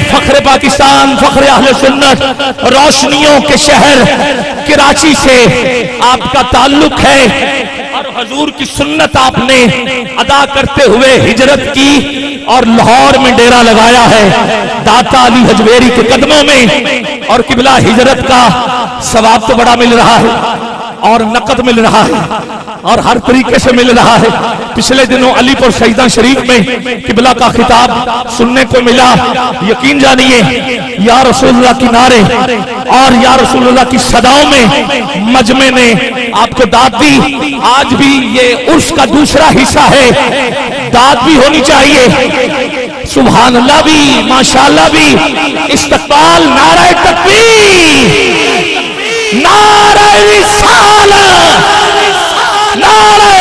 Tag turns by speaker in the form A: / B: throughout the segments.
A: फख्र पाकिस्तान, फख्र अहले सुन्नत, रोशनियों के शहर कराची से आपका ताल्लुक है और हजूर की सुन्नत आपने अदा करते हुए हिजरत की और लाहौर में डेरा लगाया है दाता अली हजवेरी के कदमों में। और किबला हिजरत का सवाब तो बड़ा मिल रहा है और नकद मिल रहा है और हर तरीके से मिल रहा है। पिछले दिनों अलीपुर शहीदा शरीफ में किबला का खिताब सुनने को मिला। यकीन जानिए या रसूलुल्लाह की नारे और या रसूलुल्लाह की सदाओं में मजमे ने आपको दाद दी। आज भी ये उर्स का दूसरा हिस्सा है, दाद भी होनी चाहिए, सुभान अल्लाह भी, माशाअल्लाह भी, इस्तकबाल, नारा तकबीर, नारा रिसालत, नारा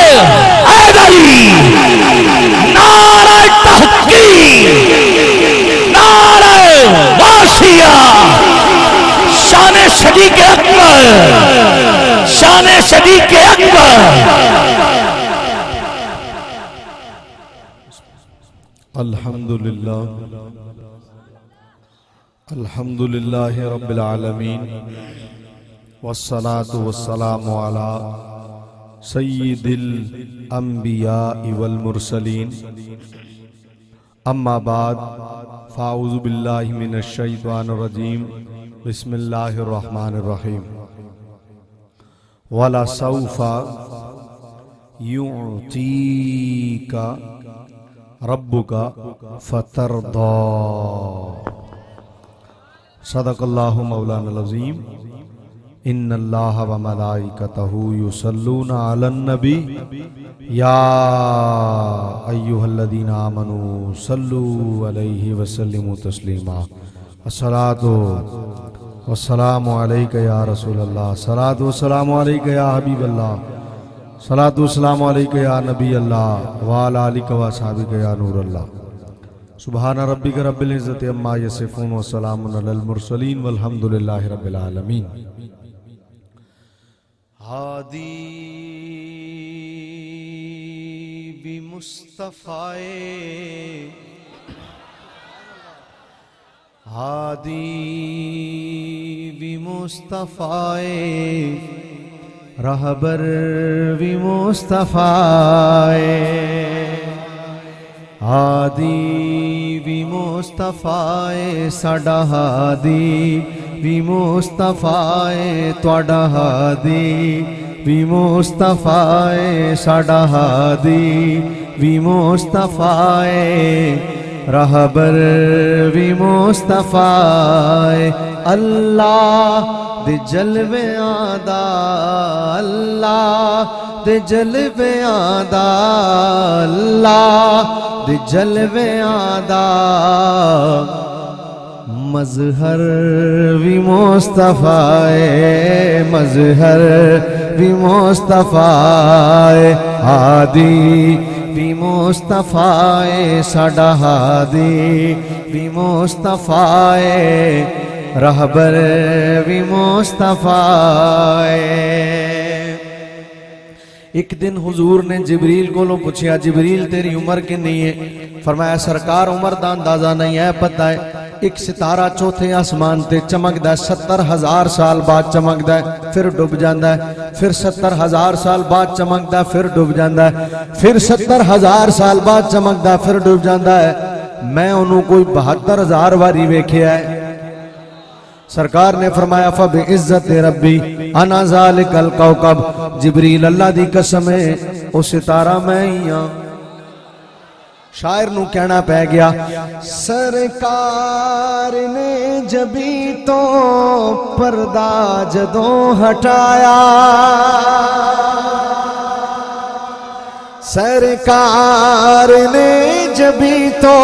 A: हैदरी, नारा तहकीक, नारा वासिया, शान सदीक़ अकबर, शान सदीक़ अकबर।
B: अल्हम्दुलिल्लाह, अल्हम्दुलिल्लाह रब्बिल आलमीन, वस्सलातु वस्सलामु अला सय्यिदिल अंबिया वल मुरसलीन, अम्मा बाद, फ़ाऊज़ु बिल्लाहि मिनश शैतानिर रजीम, बिस्मिल्लाहिर रहमानिर रहीम। वला सौफा युअतीका रब्बुका फतरदा। सदक़ल्लाहु मौलाना अज़ीम। इन्नल्लाह व मलाइकतहु युसल्लूना अलन नबी या अय्युहल्लज़ीना आमनू सल्लू अलैहि वसल्लिमू तस्लीमा। अस्सलातु वस्सलामु अलैका या रसूलल्लाह, सलातु वस्सलामु अलैका या हबीबल्लाह, सलातु वस्सलामु अलैका या नबी अल्लाह व अला आलिका व अस्हाबिका या नूरल्लाह। सुभान रब्बिका रब्बिल इज्जति अम्मा यसिफून व सलामुन अलल मुरसलीन वल्हम्दुलिल्लाहि रब्बिल आलमीन। हादी बि मुस्तफ़ाए, हादी बि मुस्तफ़ाए, रहबर बि मुस्तफ़ाए, हादी बि मुस्तफ़ाए, साडा हादी बि मुस्तफ़ाए, तुहाडा हादी बि मुस्तफ़ाए, साडा हादी बि मुस्तफ़ाए, रहबर बि मुस्तफ़ाए। अल्लाह दे जलवियां दा, अल्लाह दे जलवियां दा, अल्लाह दे जलवियां दा, मज़हर भी मुस्तफ़ाए, मज़हर भी मुस्तफ़ाए, हादी भी मुस्तफ़ाए, साडा हादी भी मुस्तफ़ाए, रहबर भी मुस्तफ़ाए। एक दिन हुजूर ने जिबरील को पूछा, जिबरील तेरी उम्र कितनी है? फरमाया सरकार उम्र का अंदाजा नहीं है, पता है एक सितारा चौथे आसमान ते चमकदा है, 70,000 साल बाद चमकदा है, फिर डूब जाता है, फिर 70,000 साल बाद चमकदा है, फिर डूब जाता है, फिर 70,000 साल बाद चमकदा है, फिर डूब जाता है। मैं उन्होंने कोई 72,000 बारी वेख्या है। सरकार ने फरमाया फब इज्जत रब्बी अना ज़ालिकल कौकब, जिबरील अल्लाह दी कसम है वो सितारा मैं ही हां। शायर नू कहना पै गया, सरकार ने जबी तो पर्दा जदों हटाया, सरकार ने जबी तो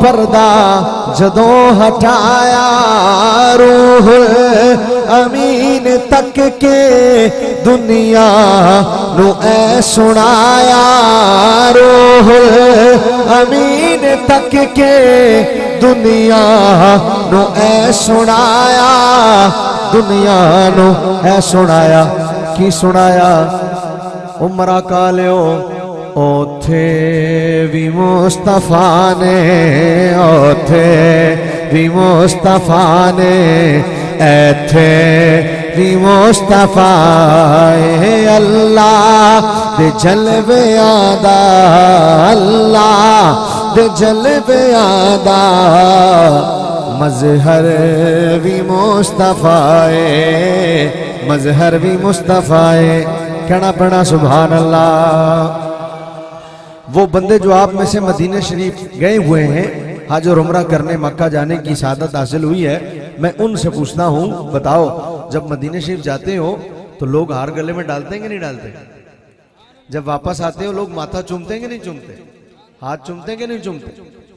B: पर्दा जदों हटाया, रूह अमीन तक के दुनिया नू ऐ सुनाया, रूह अमीन तक के दुनिया नू ऐ सुनाया, दुनिया नू ऐ सुनाया। की सुनाया? उमरा कालियो ओथे भी मुस्तफा ने, ओथे भी मुस्तफा ने, एथे भी मुस्तफा है। अल्लाह दे जलवे आदा, अल्लाह दे जलवे आदा, मजहर भी मुस्तफा है, मजहर भी मुस्तफा है। कहना पड़ा सुभान अल्लाह। वो बंदे जो आप में से मदीने शरीफ गए हुए हैं, हज और उम्रा करने मक्का जाने की सादत हासिल हुई है, मैं उनसे पूछता हूँ, बताओ जब मदीने शरीफ जाते हो तो लोग हार गले में डालते हैं कि नहीं डालते? जब वापस आते हो लोग माथा चूमते हैं कि नहीं चूमते? हाथ चूमते हैं कि नहीं चूमते?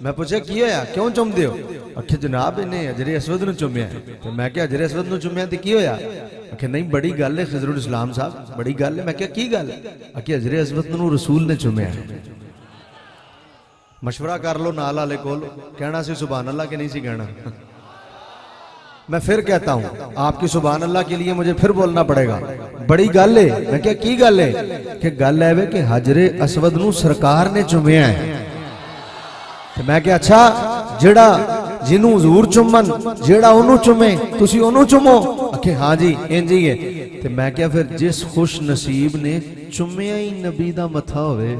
B: मैं पूछा किया या क्यों चूमते हो? आखे जनाब इन्हें हजरे असवद नु चूमिया। तो मैं क्या हजरे असवद नु चूमिया तो की होया? आखे नहीं बड़ी गल है खिजरुल इस्लाम साहब, बड़ी गल है। मैं क्या की गल? आखे हजरे असवद नु रसूल ने चूमिया। मशवरा कर लो नाल वाले कोल, कहना सी सुभान अल्लाह के नहीं सी कहना। मैं फिर कहता हूं आपकी सुभान अल्लाह के लिए मुझे फिर बोलना पड़ेगा, बड़ी गल है। मैं क्या की गल है? कि गल है कि हजरे असवद नु सरकार ने चुमिया है। तो मैं क्या अच्छा जेड़ा जिन्हों हजूर चुमन जेड़ा ओनू चुमे तुसी ओनू चुमो? आखे हाँ जी इंज ही है। तो मैं क्या फिर जिस खुश नसीब ने चुमिया ही नबी दा मथा होवे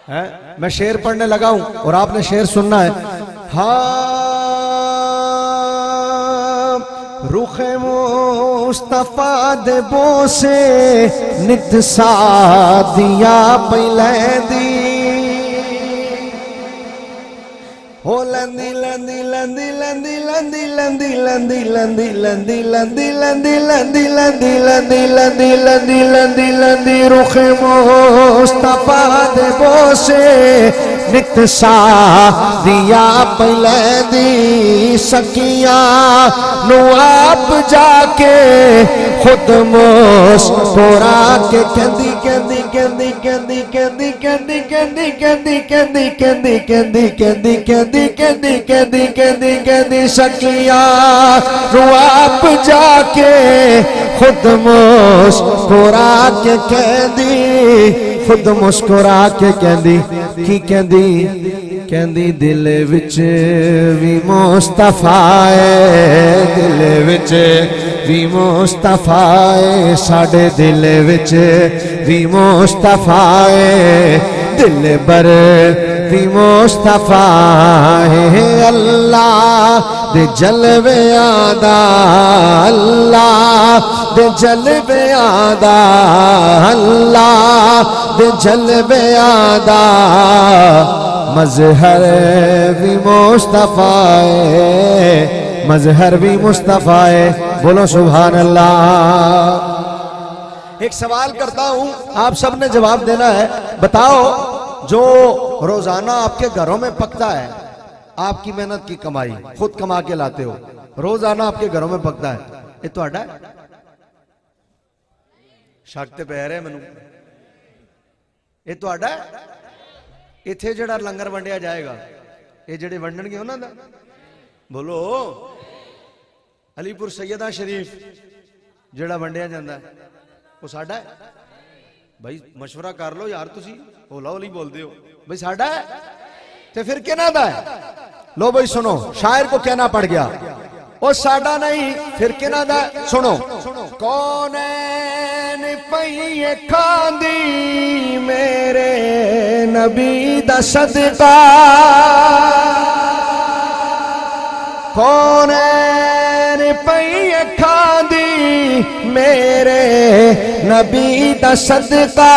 B: है। मैं शेर पढ़ने लगा हूं और आपने शेर सुनना है। हाँ रुखे मुस्तफा दे बोसे नित सादिया पहले दी हो लंदी लंदी लंदी लंदी लंदी लंदी लंदी लंदी लंदी लंदी लंदी लंदी लंदी लंदी लंदी लंदी लंदी लंदी रुखे मुस्तफा दे बोसे नित सादिया पहले दी सकिया नु आप जाके खुद मुस्कुरा के कहंदी कहंदी कहंदी कहंदी कहंदी कहंदी कहंदी कहंदी कहंदी कहंदी कहंदी कहंदी कहंदी कहंदी कहंदी कहंदी कहंदी सकिया नु आप जाके खुद मुस्कुरा के कहंदी, खुद मुस्कुरा के कहंदी की कहंदी कहंदी दिल विच भी मुस्तफा है, दिल विच भी मुस्तफा है, साडे दिल विच भी मुस्तफा है, दिल बर भी मुस्तफा है। अल्लाह दे जलवे आदा, अल्लाह दे जलवे आदा, अल्लाह दे जलवे आदा, मजहर भी मुस्तफा है, मजहर भी मुस्तफा है। बोलो सुभान अल्लाह। एक सवाल करता हूं, आप सब ने जवाब देना है। बताओ जो रोजाना आपके घरों में पकता है, आपकी मेहनत की कमाई खुद कमा के लाते हो, रोजाना आपके घरों में पकता है, ये तुहाडा है? शक ते पै रहा मैनू, ये तुहाडा है? इत्थे जिहड़ा लंगर वंडिया जाएगा ये जिहड़े वंडणगे उन्हां दा? बोलो अलीपुर सैयदा शरीफ जिहड़ा वंडिया जांदा है वो साडा है? भाई मशवरा कर लो यार, तुसी हौला हौली बोलते हो। भाई साडा है ते फिर किहना दा है? लो भाई सुनो, शायर को कहना पड़ गया ओ साडा नहीं फिर किहना दा? सुनो कौन पई खांदी मेरे नबी दा सदका, कौन पई खांदी मेरे नबी दा सदका,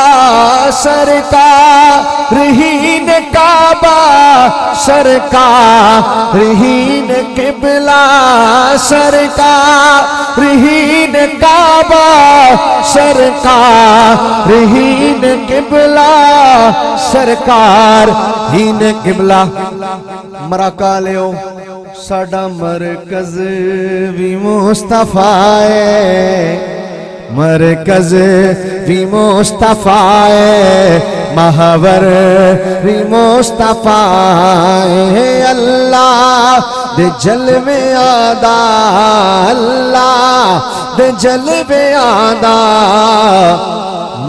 B: सरकार रहीन काबा, सरकार रहीन किबला, सरकार रहीन काबा, सरकार रहीन किबला, सरकार हीन किबला। मराका लियो साडा मरकज भी मुस्तफा है, मरकज भी मुस्तफा है, महावर भी मुस्तफा है। अल्लाह दे जलवे आदा, अल्लाह दे जलवे आदा,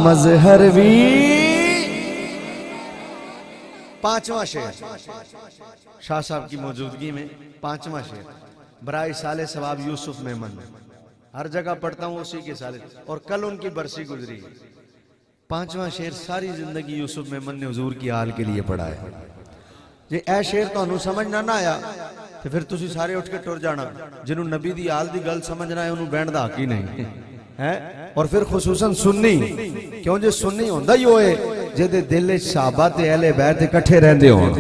B: मजहर भी 5वां शेर शाह साहब की मौजूदगी में, 5वां शेर बराए साले सवाब यूसुफ मेमन। हर जगह पढ़ता हूं उसी के साले, और कल उनकी बरसी गुजरी। 5वां शेर सारी जिंदगी यूसुफ मेमन ने हुजूर की हाल के लिए पढ़ा है। जे ए शेर तुहानू समझ ना आया तो फिर तुसी सारे उठ के टुर जाना। जिन्हों नबी दी हाल दी गल समझना है उन्होंने बैंड दा हक ही नहीं है। और फिर खुसूसन सुन्नी, क्यों जे सुन्नी होंदा ही होए जेदे दिल च सहाबा ते अहले बैत इकट्ठे रहंदे होण।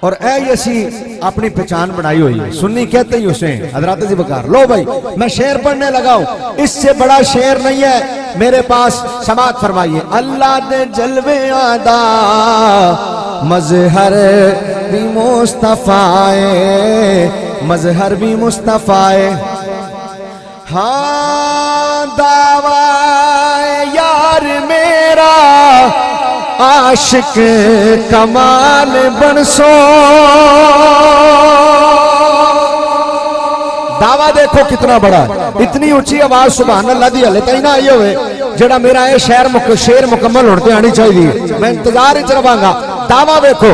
B: और ऐ असी अपनी पहचान बनाई हुई है। सुन्नी कहते ही उसे हजरत जी बकार। लो भाई मैं शेर पढ़ने लगा हूं, इससे बड़ा शेर नहीं है मेरे पास। समात फरमाइए। अल्लाह दे जलवे आदा मजहर भी मुस्तफाए, मजहर भी मुस्तफाए। हाँ दावा यार मेरा आशिक कमाल बनसो। दावा देखो कितना बड़ा, इतनी ऊंची आवाज सुभान अल्लाह दी हले ताई ना आई होवे जेड़ा मेरा ये शेर मुकम्मल होने आनी चाहिए। मैं इंतजार च रवांगा। दावा देखो।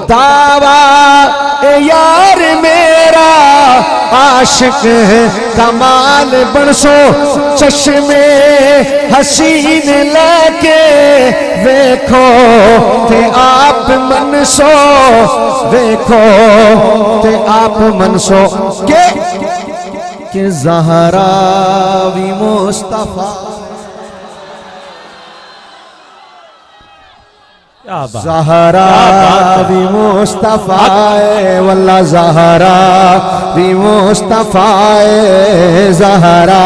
B: दावा यार मेरा आशिक कमाल बनसो, चश्मे हसीन लेके देखो ते आप मनसो, देखो ते आप मनसो के ज़हरा भी मुस्तफा। ज़हरा भी मुस्तफाए, वल्ला ज़हरा भी मुस्तफाए, ज़हरा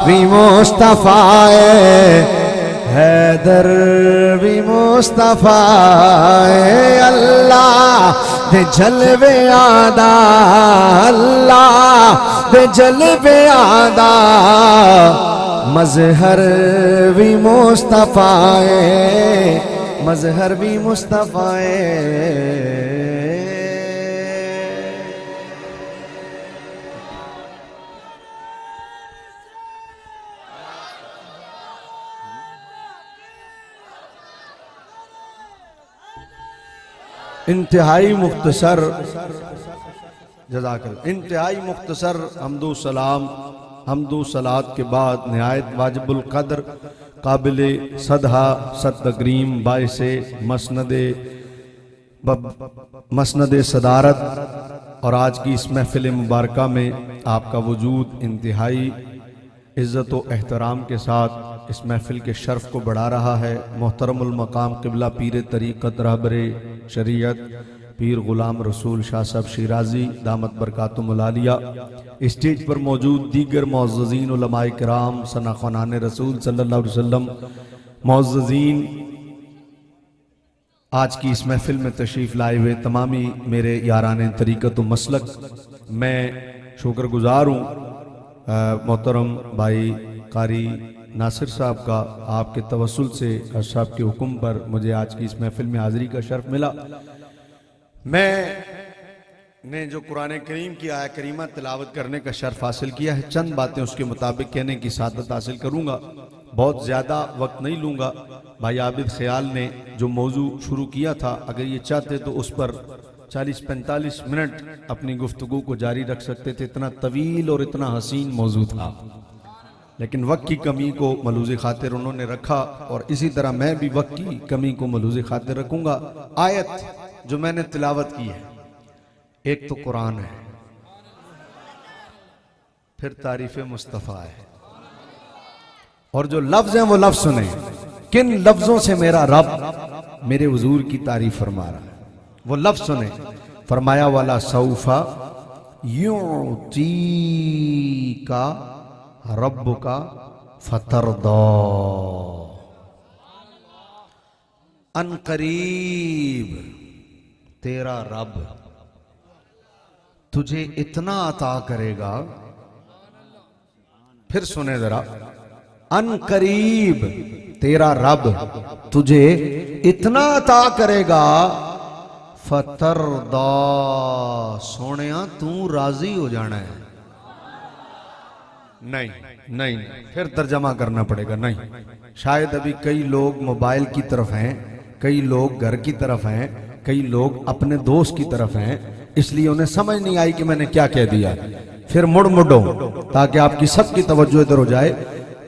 B: भी मुस्तफाए, हैदर भी मुस्तफाए। अल्लाह दे जलवे आदा, अल्लाह दे जलवे आदा मजहर भी मुस्तफाए, मजहर भी मुस्तफाए। इंतहाई मुख्तसर जज़ाकल्लाह, इंतहाई मुख्तसर हम्दो सलाम हम्दो सलात के बाद निहायत वाजिबुल कदर काबिले सदहा सतग्रीम बाइसे मसनदे सदारत और आज की इस महफिल मुबारक में आपका वजूद इंतहाई इज़्ज़त व एहतराम के साथ इस महफिल के शर्फ को बढ़ा रहा है। मोहतरमुल मकाम क़िबला पीर तरीक़त रहबरे शरीयत पीर गुलाम रसूल शाह साहब शिराजी दामत बरकातुहुल आलिया, स्टेज पर मौजूद दीगर मुअज़्ज़ज़ीन उलमाए किराम सना-ख़वानान रसूल सल्लल्लाहु अलैहि वसल्लम, मुअज़्ज़ज़ीन, आज की इस महफिल में तशरीफ़ लाए हुए तमामी मेरे यारान तरीक़त व मसलक, मैं शुक्रगुज़ार हूँ मोहतरम भाई कारी नासिर साहब का। आपके तवस्सुल से साहब के हुक्म पर मुझे आज की इस महफिल में हाज़िरी का शर्फ मिला। मैंने जो कुरान करीम की आयत करीमा तिलावत करने का शर्फ हासिल किया है, चंद बातें उसके मुताबिक कहने की सादत हासिल करूँगा, बहुत ज़्यादा वक्त नहीं लूँगा। भाई आबिद ख्याल ने जो मौजू शुरू किया था, अगर ये चाहते तो उस पर 40-45 मिनट अपनी गुफ्तगू को जारी रख सकते थे, इतना तवील और इतना हसीन मौजू था, लेकिन वक्त की कमी को मलूज़ खातिर उन्होंने रखा और इसी तरह मैं भी वक्त की कमी को मलूज़ खातिर रखूँगा। आयत जो मैंने तिलावत की है, एक तो कुरान है, फिर तारीफ़ मुस्तफ़ा है, और जो लफ्ज़ हैं वो लफ्ज़ सुने, किन लफ्ज़ों से मेरा रब मेरे हुजूर की तारीफ़ फरमा रहा है, वो लफ्ज़ सुने। फरमाया वाला सौफा युती का रब का फतरदा, अनकरीब तेरा रब तुझे इतना अता करेगा। फिर सुने जरा, अनकरीब तेरा रब तुझे इतना अता करेगा, फतरदा सोनिया तू राजी हो जाना है। नहीं नहीं नहीं, फिर तर्जमा करना पड़ेगा। नहीं, शायद अभी कई लोग मोबाइल की तरफ हैं, कई लोग घर की तरफ हैं, कई लोग अपने दोस्त की तरफ हैं, इसलिए उन्हें समझ नहीं आई कि मैंने क्या कह दिया। फिर मुड़ो ताकि आपकी सबकी तवज्जो इधर हो जाए।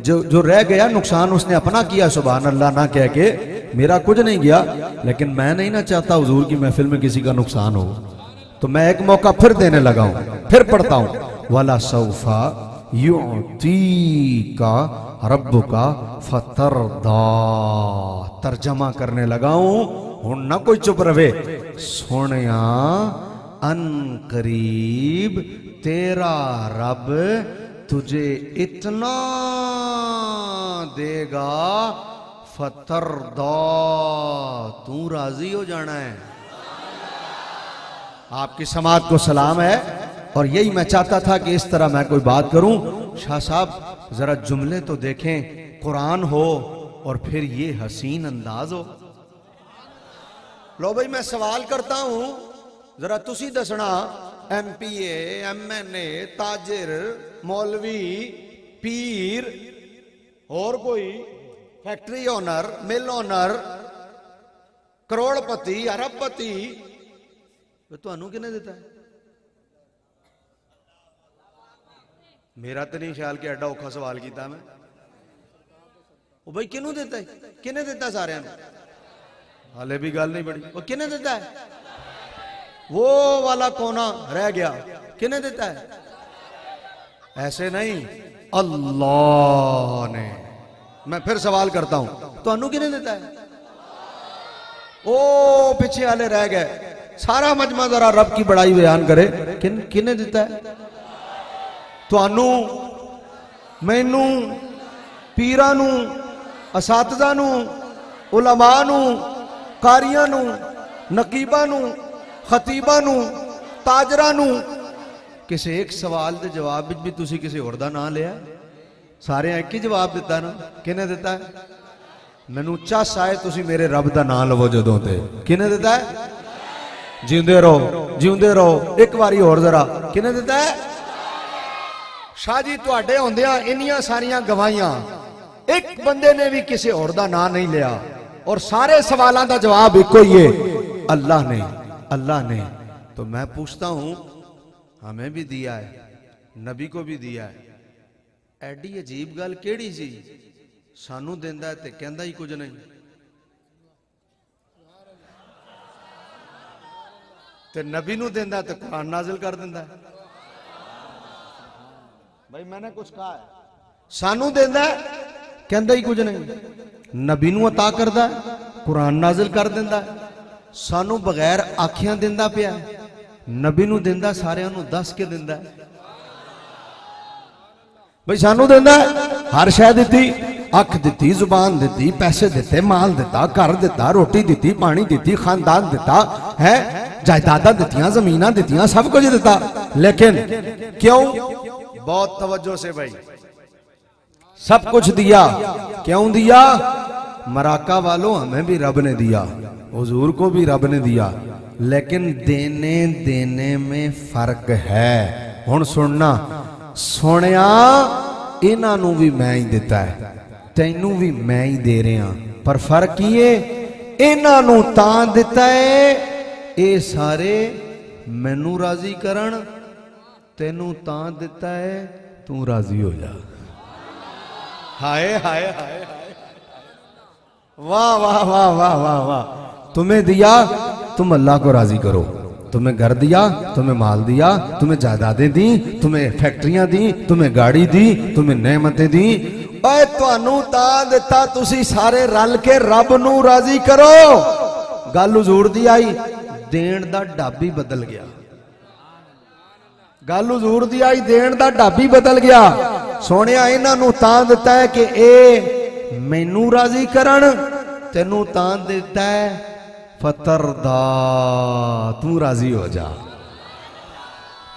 B: जो रह गया नुकसान उसने अपना किया, सुभान अल्लाह ना कह के, मेरा कुछ नहीं गया, लेकिन मैं नहीं ना चाहता हुजूर की महफिल में किसी का नुकसान हो। तो मैं एक मौका फिर देने लगा हूं, फिर पढ़ता हूं, वला सौफा युतीका रब्बुका फतरदा। तर्जमा करने लगा हूं, हूं ना कोई चुप रहे। सोनिया अन करीब तेरा रब तुझे इतना देगा, फतरदा, तू राजी हो जाना है। आपकी समात को सलाम है, और यही मैं चाहता था कि इस तरह मैं कोई बात करूं। शाह साहब जरा जुमले तो देखें, कुरान हो और फिर ये हसीन अंदाज हो। लो भाई मैं सवाल करता हूं, जरा तुसी दसना, MPA, MNA, ताजिर, मौलवी, पीर, और कोई फैक्ट्री ओनर, मिल ओनर, करोड़पति, अरबपति, तुहानू किने दिता है? मेरा तो नहीं ख्याल कि एडा औखा सवाल किया मैं। वो भाई किनू देता है? किने दिता? सारे हाले भी गल नहीं बड़ी। वो किने देता है? वो वाला कोना रह गया, किने देता है? ऐसे नहीं, अल्लाह ने। मैं फिर सवाल करता हूं, तो अनु किने देता है? ओ पीछे वाले रह गए, सारा मजमा जरा रब की बड़ाई बयान करे। किने देता है? तो अनु, मैनू, पीरा नू, असातजा नू, उलमा नू, कारियां नू, नकीबा नू, खतीबा नू, ताजरा नू। किसी एक सवाल के जवाब भी तुसी किसी होर दा नाम लिया? सारे एक ही जवाब दिता ना, किने दिता है? मैनू चस आए तुसी मेरे रब दा नाम लवो जदों ते। किने दिता है? जिंदे रहो। एक बारी होर जरा, किने दिता है? शाह जी तुहाडे होंदियां इन्नियां सारियां गवाहियां, एक बंदे ने भी किसी होर दा नाम नहीं लिया, और सारे सवालों का जवाब इको ही है, अल्लाह ने। तो मैं पूछता हूं, हमें भी दिया है, नबी को भी दिया है, एडी अजीब गल केड़ी सी? सानू देंदा है ते कहंदा ही कुछ नहीं, ते नबी नू देंदा ते कुरान नाजिल कर देंदा है। भाई मैंने कुछ कहा है? सानू देंदा है, कहंदा ही कुछ नहीं, नबी नू अता करदा है, कुरान नाजिल कर देंदा है। सानू बगैर आखियां देंदा पिया, नबी नू देंदा सारियां नू दस के देंदा है। भाई सानू देंदा है, हर शय दिती, अख दिती, जुबान दिती, पैसे दिते, माल दिता, घर दिता, रोटी दिती, पानी दिती, खानदान दिता है, जायदादा दितियां, जमीना दितियां, सब कुछ दिता। लेकिन क्यों? बहुत तवज्जो से भाई, सब कुछ दिया, क्यों दिया? मराका वालों हमें भी रब ने दिया, हुजूर को भी रब ने दिया, लेकिन देने में फर्क है। हुण सुनना, सोनिया इन्हां नूं भी मैं ही दिता है, तैनू भी मैं ही दे रहा, पर फर्क की है? इन्हां नूं तां दिता है ये सारे मैनू राजी करन, तेनू तां दिता है तू राजी हो जा। हाय हाय हाय, वाह वाह वाह वाह वाह वाह। तुम्हें दिया, तुम अल्लाह को राजी करो। तुम्हें घर दिया, तुम्हें माल दिया, तुम्हें जायदादें दी, तुम्हें फैक्ट्रियां दी, तुम्हें गाड़ी दी, तुम्हें नेमतें दी। ओए तुहानू तां दिता, तुसी सारे रल के रब नू राजी करो। गल हुजूर दी आई, देण दा ढाबी बदल गया। गल हुजूर दी आई, देण दा ढाबी बदल गया। सोनिया इन्हां नू तां दिता है कि ए मैनू राजी करन, तेनू तां दिता है फतरदा, तू राजी हो जा।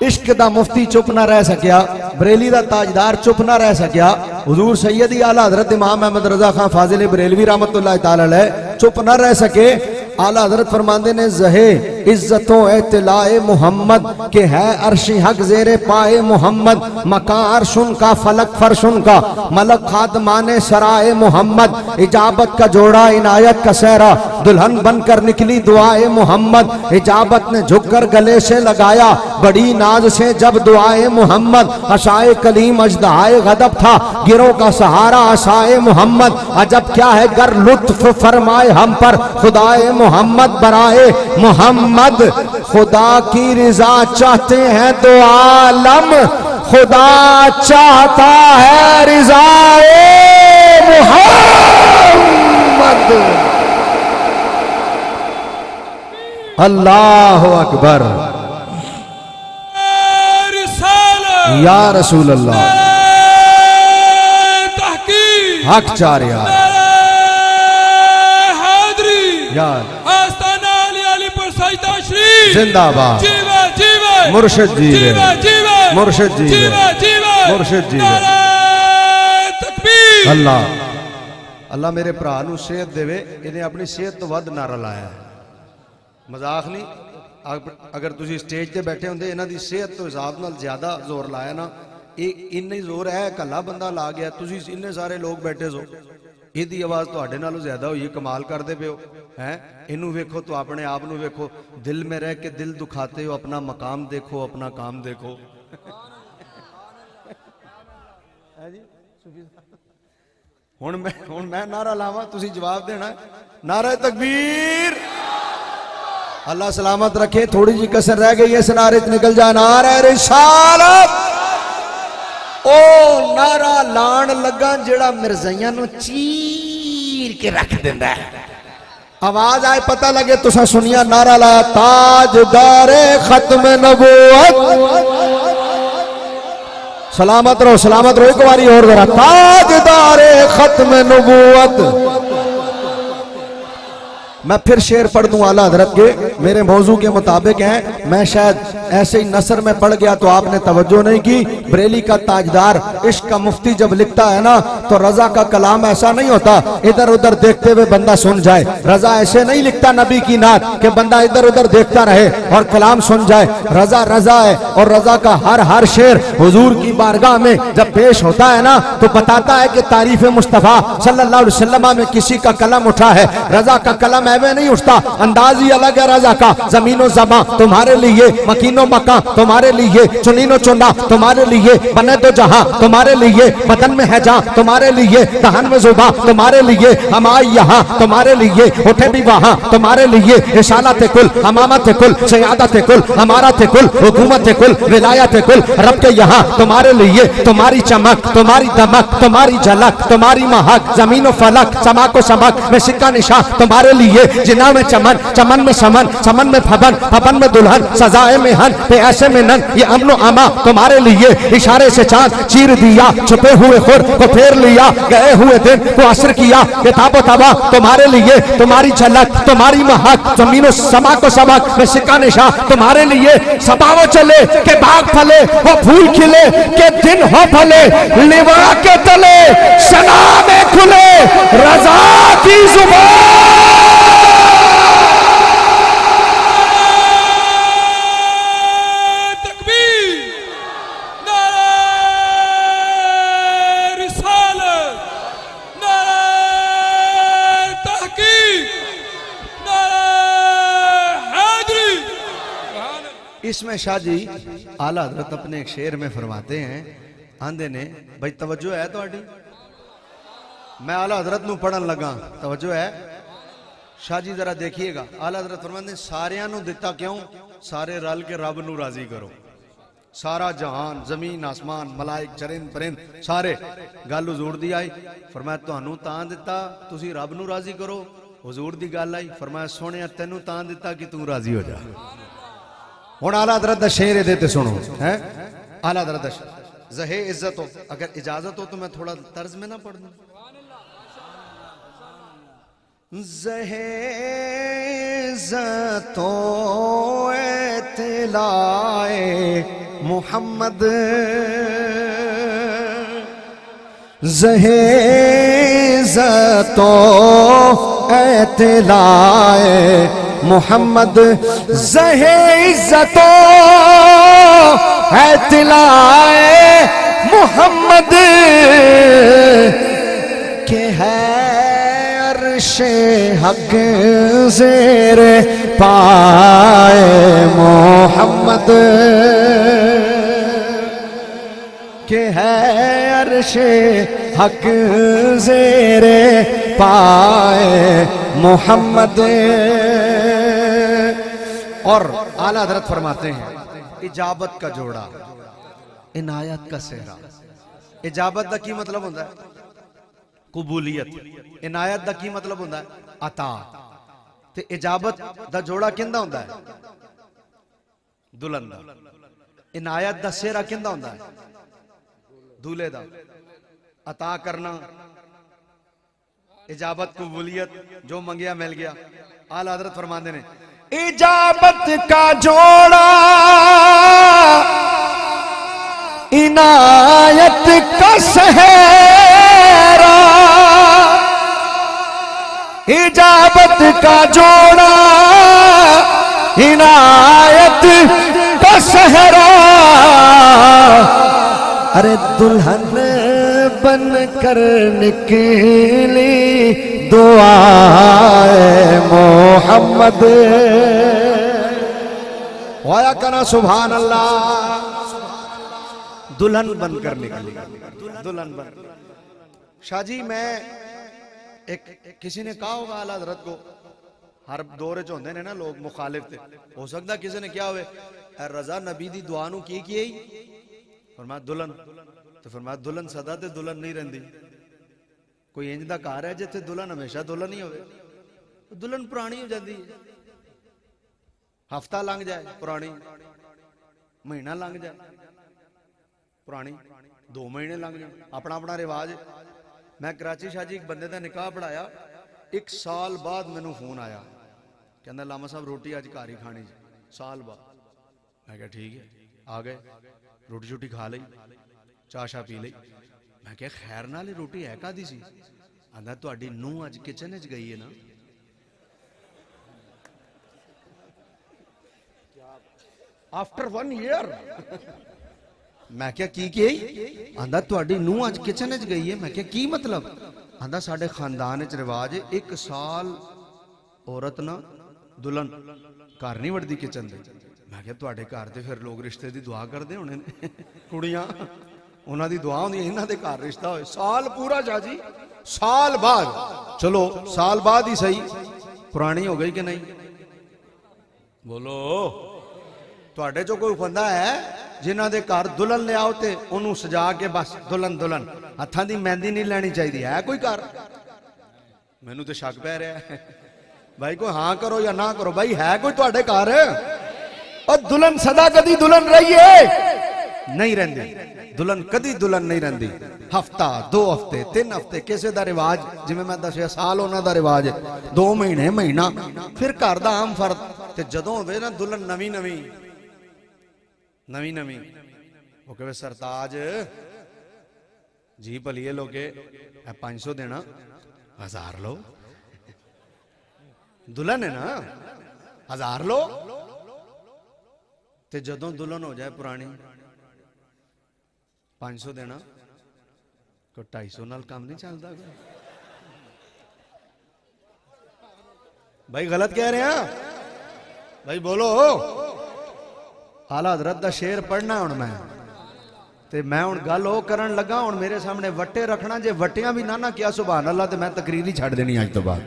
B: इश्क दा मुफ्ती चुप ना रह सकिया, बरेली दा ताजदार चुप ना रह सकिया, हुजूर सैयदी आला हजरत इमाम अहमद रजा खान फाजिल बरेलवी रहमतुल्लाह तआला अलैह चुप ना रह सके। आला हजरत फरमांदे ने, जहे इज्जतों एतलाए मोहम्मद के है अर्शी हक जेरे पाए मोहम्मद, मका अर्शुन का फलक फरशुन का मलक खादमाने सराए मोहम्मद, इजाबत का जोड़ा इनायत का सहरा दुल्हन बनकर निकली दुआए मोहम्मद, इजाबत ने झुककर गले से लगाया बड़ी नाज से जब दुआए मोहम्मद, अशाए कलीम अजदाए गदब था गिरों का सहारा आसाए मोहम्मद, अजब क्या है गर लुत्फ फरमाए हम पर खुदाए मोहम्मद बराए मोहम्मद, खुदा की रिजा चाहते हैं दो आलम, खुदा चाहता है रिजाए मोहम्मद। अल्लाह अकबर, या रसूल अल्लाह, हक चार यार जिंदाबाद, मुर्शिद जी मुर्शिद जी मुर्शिद जी। अल्लाह अल्लाह मेरे भरा नूं सेहत देवे, इन्हें अपनी सेहत तो वध नारा लाया है, मजाक नहीं। अगर तुसी स्टेज ते बैठे होंदे इन्हां दी सेहत तो हिसाब नाल ज्यादा जोर लाया ना, इन्ना ही जोर है कला बंदा ला गया, तुसी इन्ने सारे लोग बैठे सो, इहदी आवाज तुहाडे नालों ज्यादा हुई, कमाल करदे पे हो हैं। इनू वेखो तो अपने आप नू वेखो, दिल में रह के दिल दुखाते हो, अपना मकाम देखो अपना काम देखो। हुण मैं नारा लावा, तुसी जवाब देना, नारा तकबीर। अल्लाह सलामत रखे, थोड़ी जी कसर रह गई है, इस नारे निकल जा, नारा रिसालत। ओ नारा लाण लगा जेड़ा मिर्जाइयां नू चीर के रख देंदा है, आवाज आए पता लगे तुसा सुनिया, नारा लाया ताजदारे खत्म नबूवत। सलामत रहो एक बारी और जरा, ताजदारे खत्म नबूवत। मैं फिर शेर पढ़ दूं आला हजरत के, मेरे मौजू के मुताबिक हैं, मैं शायद ऐसे ही नसर में पढ़ गया तो आपने तवज्जो नहीं की। बरेली का ताजदार इश्क का मुफ्ती जब लिखता है ना, तो रजा का कलाम ऐसा नहीं होता इधर उधर देखते हुए बंदा सुन जाए, रजा ऐसे नहीं लिखता नबी की नात कि बंदा इधर उधर देखता रहे और कलाम सुन जाए। रजा रजा है, और रजा का हर शेर हुजूर की बारगाह में जब पेश होता है ना, तो बताता है कि तारीफ मुस्तफा सल्लल्लाहु अलैहि वसल्लम में किसी का कलम उठा है। रजा का कलम ऐवे नहीं उठता, अंदाज ही अलग है रजा का। जमीनो जमा तुम्हारे लिए, मकीनो मका तुम्हारे लिए, चुनीनो चुना तुम्हारे लिए, बने दो जहां तुम्हारे लिए, बदन में है जहां तुम्हारे लिए, दहन में जुबा तुम्हारे लिए, हम आई यहाँ तुम्हारे लिए, उठे भी वहां तुम्हारे लिए, इशालत कुल हमामत कुल सयादत कुल हमारत कुल हुकूमत कुल विलायत कुल, रब के यहाँ तुम्हारे लिए, तुम्हारी चमक तुम्हारी दमक तुम्हारी झलक तुम्हारी महक, जमीनो फलक चमको चमक में सिक्का निशा तुम्हारे लिए, जिना में चमन चमन में समन समन में फबन फबन में दुल्हन सजाए में हन पे ऐसे में नन, ये अमनो आमा तुम्हारे लिए, इशारे से चांद चीर दिया, छुपे हुए खुर को फेर लिया, गए हुए दिन को असर किया, किताबो तबा तुम्हारे लिए, तुम्हारी झलक तुम्हारी महक, जमीनो समा को सबक में सिक्का निशा तुम्हारे लिए, सबावो चले के बाग फले वो फूल खिले के दिन हो भले, लिवा के तले सना में खुले रजा की जुबान। इसमें शाह जी आला हजरत अपने एक शेर में फरमाते हैं, आंदे ने भाई तवज्जो है तो मैं आला हजरत नू पढ़न लगा, तवज्जो है शाह जी जरा देखिएगा। आला हजरत फरमाते सारियां नू दिता क्यों, सारे रल के रब नू राजी करो, सारा जहान जमीन आसमान मलाइक चरिंद परिंद सारे गल हुजूर दी आई, फरमाया तुहानू तां दिता तुसी रब नू राजी करो, हुजूर दी गल आई, फरमाया सोहणिया तैनू तां दिता कि तू राजी हो जा। हुण आला हज़रत दा शेर इहदे ते सुनो है, आला हज़रत दा ज़हे इज्जत हो, अगर इजाजत हो तो मैं थोड़ा तर्ज में ना पढ़ दूं। ज़हे इज्जत हो एतलाए मोहम्मद, ज़हे इज्जत हो एतलाए मोहम्मद ज़हे इज़्ज़तो है तिलाए मोहम्मद के है अर्शे हक ज़ेरे पाए मोहम्मद के है अर्शे हक ज़ेरे पाए मोहम्मद। और आला हज़रत फरमाते हैं इजाबत का जोड़ा इनायत का सेहरा। इजाबत का की मतलब होता है? कबूलियत। इनायत का की मतलब होता है? अता। ते इजाबत का जोड़ा किंदा होता है? दुल्हन दा। इनायत का सेहरा किंदा होता है? दूल्हे दा। अता करना, इजाबत, कबूलियत, जो मंगिया मिल गया। आला हज़रत फरमाते ने इजाबत का जोड़ा इनायत का सेहरा। इजाबत का जोड़ा इनायत का सेहरा। अरे दुल्हन बन कर निकली दुआए मोहम्मद। होया कना सुभान अल्लाह। दुल्हन बनकर निकली, दुल्हन बन। शाहजी मैं एक किसी ने कहा होगा आला हज़रत को, हर दौरे च होंदे ने ना लोग मुखालिफ थे, हो सकता किसी ने क्या हुए रजा नबी दी दुआ नूं की फरमाया दुल्हन। तो फरमाया दुल्हन सदा ते दुल्हन नहीं रहिंदी। कोई इंज दा घर है जिथे दुल्हन हमेशा दुल्हन ही होवे, दुल्हन पुरानी हो जाती है। हफ्ता लंघ जाए पुरानी, महीना लंघ जाए पुरानी, 2 महीने लंघ जाए, अपना अपना रिवाज। मैं कराची शाहजी एक बंदे का निकाह पढ़ाया, 1 साल बाद मैनू फोन आया, कहना लामा साहब रोटी अज घर ही खानी जी। साल बाद मैं क्या ठीक है, आ गए, रोटी शोटी खा ली, चाह शाह पी ली। मैं क्या खैर नाल रोटी है कादी सी? आंदा तुहाडी नूंह अज किचन च गई है ना। आफ्टर 1 ईयर मैं क्या की आंदा तुहाडी नूंह अज किचन च गई है। मैं क्या की मतलब? आंदा साडे खानदान च रिवाज है 1 साल औरत ना दुल्हन घर नहीं वड़दी किचन दे। मैं क्या तुहाडे घर ते फिर लोग रिश्ते दी दुआ करदे होने ने, कुड़ियां उन्हां दी दुआ होंदी, इन्हां दे घर रिश्ता होए साल पूरा। शाहजी साल बाद, चलो साल बाद ही सही, पुरानी हो गई कि नहीं? बोलो तुहाडे चो कोई बंदा है जिन्हां दे घर दुल्हन ले आओ ते ओनू सजा के बस दुल्हन दुल्हन, हत्थां दी मेहंदी नहीं लैनी चाहिए? है कोई घर? मैनू तो शक पै रहा है भाई, कोई हाँ करो या ना करो भाई, है कोई तुहाडे घर? और दुल्हन सदा कदी दुल्हन रही है? नहीं रहंदी। दुल्हन कदी दुल्हन नहीं रहंदी। हफ्ता, 2 हफ्ते, 3 हफ्ते किसी का रिवाज, जिवें मैं दसिया साल उन्हां दा रिवाज है, 2 महीने, महीना, फिर घर दा आम फर्द। ते जदों होवे ना दुल्हन नवी नवी वो कहे सरताज जी भलिए लोगे 500 देना, 1000 लो। दुल्हन है ना, 1000 लो। ते जदों दुल्हन हो जाए पुरानी, 500 देना, को 250 नाल काम नहीं चलता। भाई गलत कह रहे हैं भाई, बोलो। आला हज़रत दा शेर पढ़ना हुण मैं, ते मैं हुण गल ओ करन लगा, हुण मेरे सामने वट्टे रखना, जे वट्टियां भी ना किया सुभान अल्लाह, ते मैं तकरीर ही छड़ देनी आज तो बाद।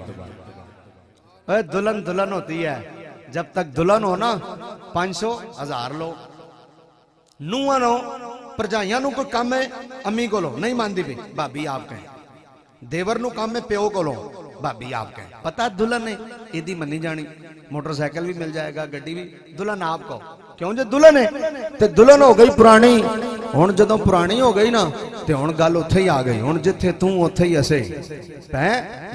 B: दुल्हन दुल्हन होती है, जब तक दुल्हन हो ना 500, 1000 लो। नूहां नो भरजाइयां नू कोई काम है अम्मी कोलो नहीं मानती भी, भाभी आप कहें। देवर नू काम है प्यो कोलो, भाभी आप कहें। पता दुल्हन है इदी मनी जानी, मोटरसाइकिल भी मिल जाएगा, गड्डी भी, दुल्हन आपको। क्यों? जो दुल्हन है ते दुल्हन हो गई पुरानी। हुण जदों पुरानी हो गई ना, ते हुण गल उत्थे ही आ गई। हुण जिथे तू उत्थे ही असे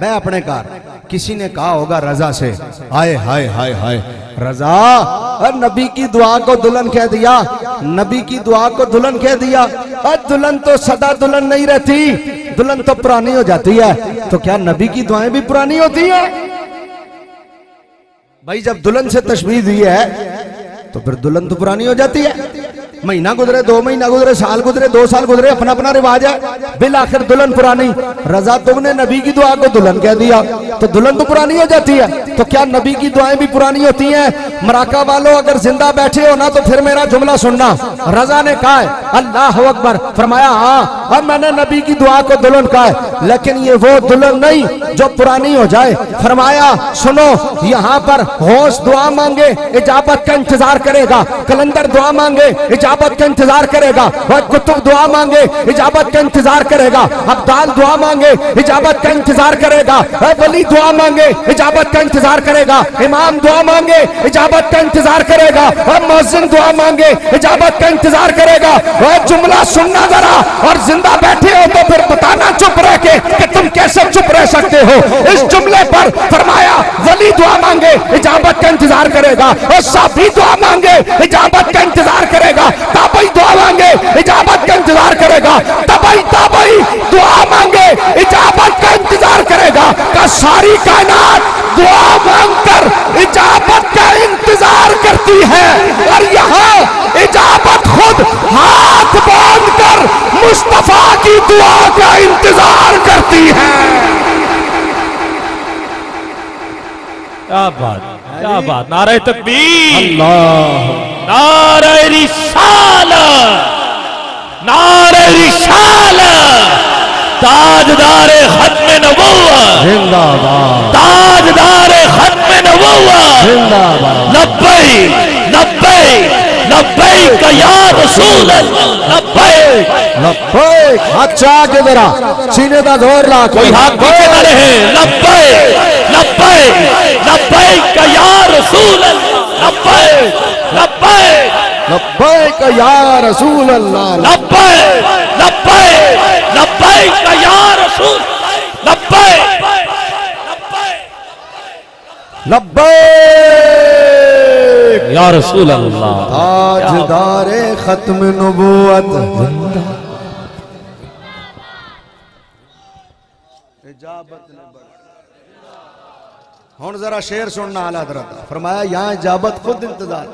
B: मैं अपने घर। किसी ने कहा होगा रजा से, हाय हाय हाय हाय रजा, नबी की दुआ को दुल्हन कह दिया, नबी की दुआ को दुल्हन कह दिया। दुल्हन तो सदा दुल्हन नहीं रहती, दुल्हन तो पुरानी हो जाती है। तो क्या नबी की दुआएं भी पुरानी होती है? भाई जब दुल्हन से तशबीह दी है तो फिर दुल्हन तो पुरानी हो जाती है। महीना गुजरे, 2 महीना गुजरे, साल गुजरे, 2 साल गुजरे, अपना अपना रिवाज है। बिल आखिर दुल्हन पुरानी। रजा तुमने नबी की दुआ को दुल्हन कह दिया तो दुल्हन तो पुरानी हो जाती है। तो क्या नबी की दुआएं भी पुरानी होती हैं? मराका वालों अगर जिंदा बैठे हो ना तो फिर मेरा जुमला सुनना। रजा ने कहा है अल्लाह अकबर, फरमाया हाँ अब मैंने नबी की दुआ को दुल्हन कहा है, लेकिन ये वो दुल्हन नहीं जो पुरानी हो जाए। फरमाया सुनो, यहाँ पर होश दुआ मांगे इजाबत का इंतजार करेगा, कलंदर दुआ मांगे इजाबत का इंतजार करेगा, और कुतुब दुआ मांगे इजाबत का इंतजार करेगा, अब्दाल दुआ मांगे इजाबत का इंतजार करेगा, वली दुआ मांगे इजाबत का इंतजार करेगा, इमाम दुआ मांगे इजाबत का इंतजार करेगा, और मुअज्जिन दुआ मांगे इजाबत का इंतजार करेगा। वह जुमला सुनना जरा, और जिंदा बैठे हो तो फिर बताना चुप रह के कि तुम कैसे चुप रह सकते हो। इस जुमले पर फरमाया वली दुआ मांगे इजाबत का इंतजार करेगा, और साफी दुआ मांगे इजाबत का इंतजार करेगा, ताबई दुआ मांगे इजाबत का इंतजार करेगा, ताबई दुआ मांगे इजाबत का इंतजार करेगा। का सारी कायनात दुआ मांगकर इजाबत का इंतजार करती है, और यहाँ इजाबत खुद हाथ बांधकर मुस्तफा की दुआ का इंतजार करती है।
A: क्या बात, नारे तकबीर,
B: अल्लाह,
A: नारे रिसालत, नारे रिसालत, ताजदारे खत्मे नबुव्वत
B: जिंदाबाद,
A: ताजदारे खत्मे नबुव्वत
B: जिंदाबाद,
A: लब्बैक लब्बैक लब्बैक या रसूल अल्लाह, लब्बैक
B: लब्बैक। अच्छा के जरा सीने का जोर ला,
A: कोई हाथ पीछे न रहे। लब्बैक लब्बैक लब्बैक या रसूल अल्लाह, लब्बैक लब्बैक
B: लब्बैक या रसूल अल्लाह,
A: लब्बैक लब्बैक लब्बैक या रसूल, लब्बैक
B: लब्बैक
A: या रसूल अल्लाह।
B: ताजदारे खत्म नबूवत हुन जरा शेर सुनना आला हज़रत फरमाया यहाँ इजाबत खुद इंतजार।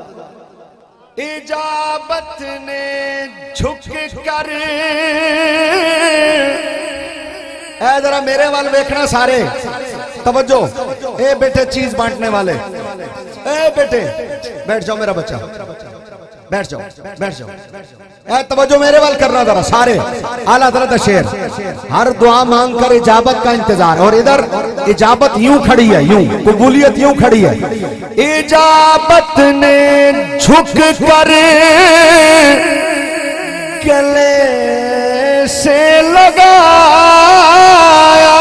B: इजाबत ने झुक कर, ए जरा मेरे वाल देखना सारे, तवज्जो। ए बेटे चीज बांटने वाले, ए बेटे बैठ जाओ मेरा बच्चा, बैठ जाओ बैठ जाओ। ए तवज्जो मेरे वाल करना जरा सारे। आला हज़रत शेर, हर दुआ मांग कर इजाबत का इंतजार, और इधर इजाबत यूं खड़ी है, यूं कबूलियत यूं खड़ी है। इजाबत ने झुक कर गले से लगाया,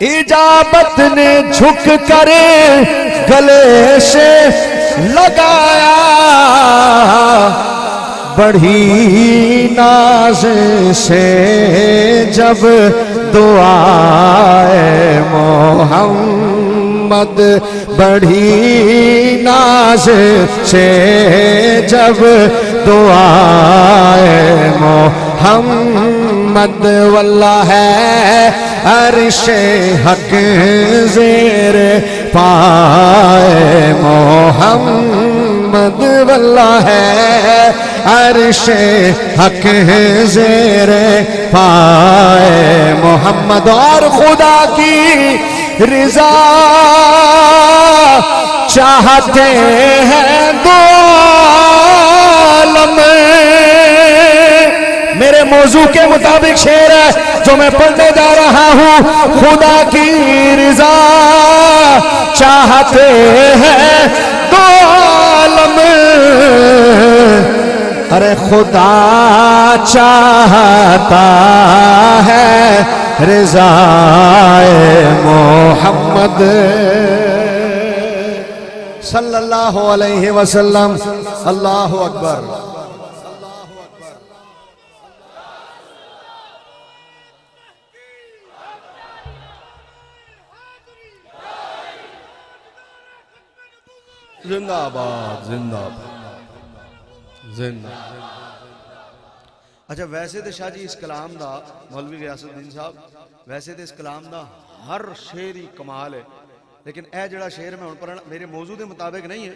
B: इजाबत ने झुक कर गले से लगाया, बढ़ी नाज से जब दुआए मोहम्मद, बढ़ी नाज से जब दुआए मोहम्मद, वल्लाह है अर्शे हक ज़ेर पाए मोहम्मद, वल्लाह है अर्शे हक ज़ेर पाए मोहम्मद। और खुदा की रिजा चाहते हैं दो आलम। मेरे मौजू के मुताबिक शेर है जो मैं पढ़ने जा रहा हूँ। खुदा की रिजा चाहते हैं दो आलम, अरे खुदा चाहता है रिज़ाए मोहम्मद सल्लल्लाहु अलैहि वसल्लम। अल्लाहु अकबर। जिंदाबाद जिंदाबाद जिंदाबाद। अच्छा वैसे तो शाह जी इस कलाम दा, मौलवी गियासुद्दीन साहब, वैसे तो इस कलाम दा हर शेर ही कमाल है। लेकिन यह जड़ा शेर मैं हुण पढ़ना मेरे मौजू के मुताबिक नहीं है,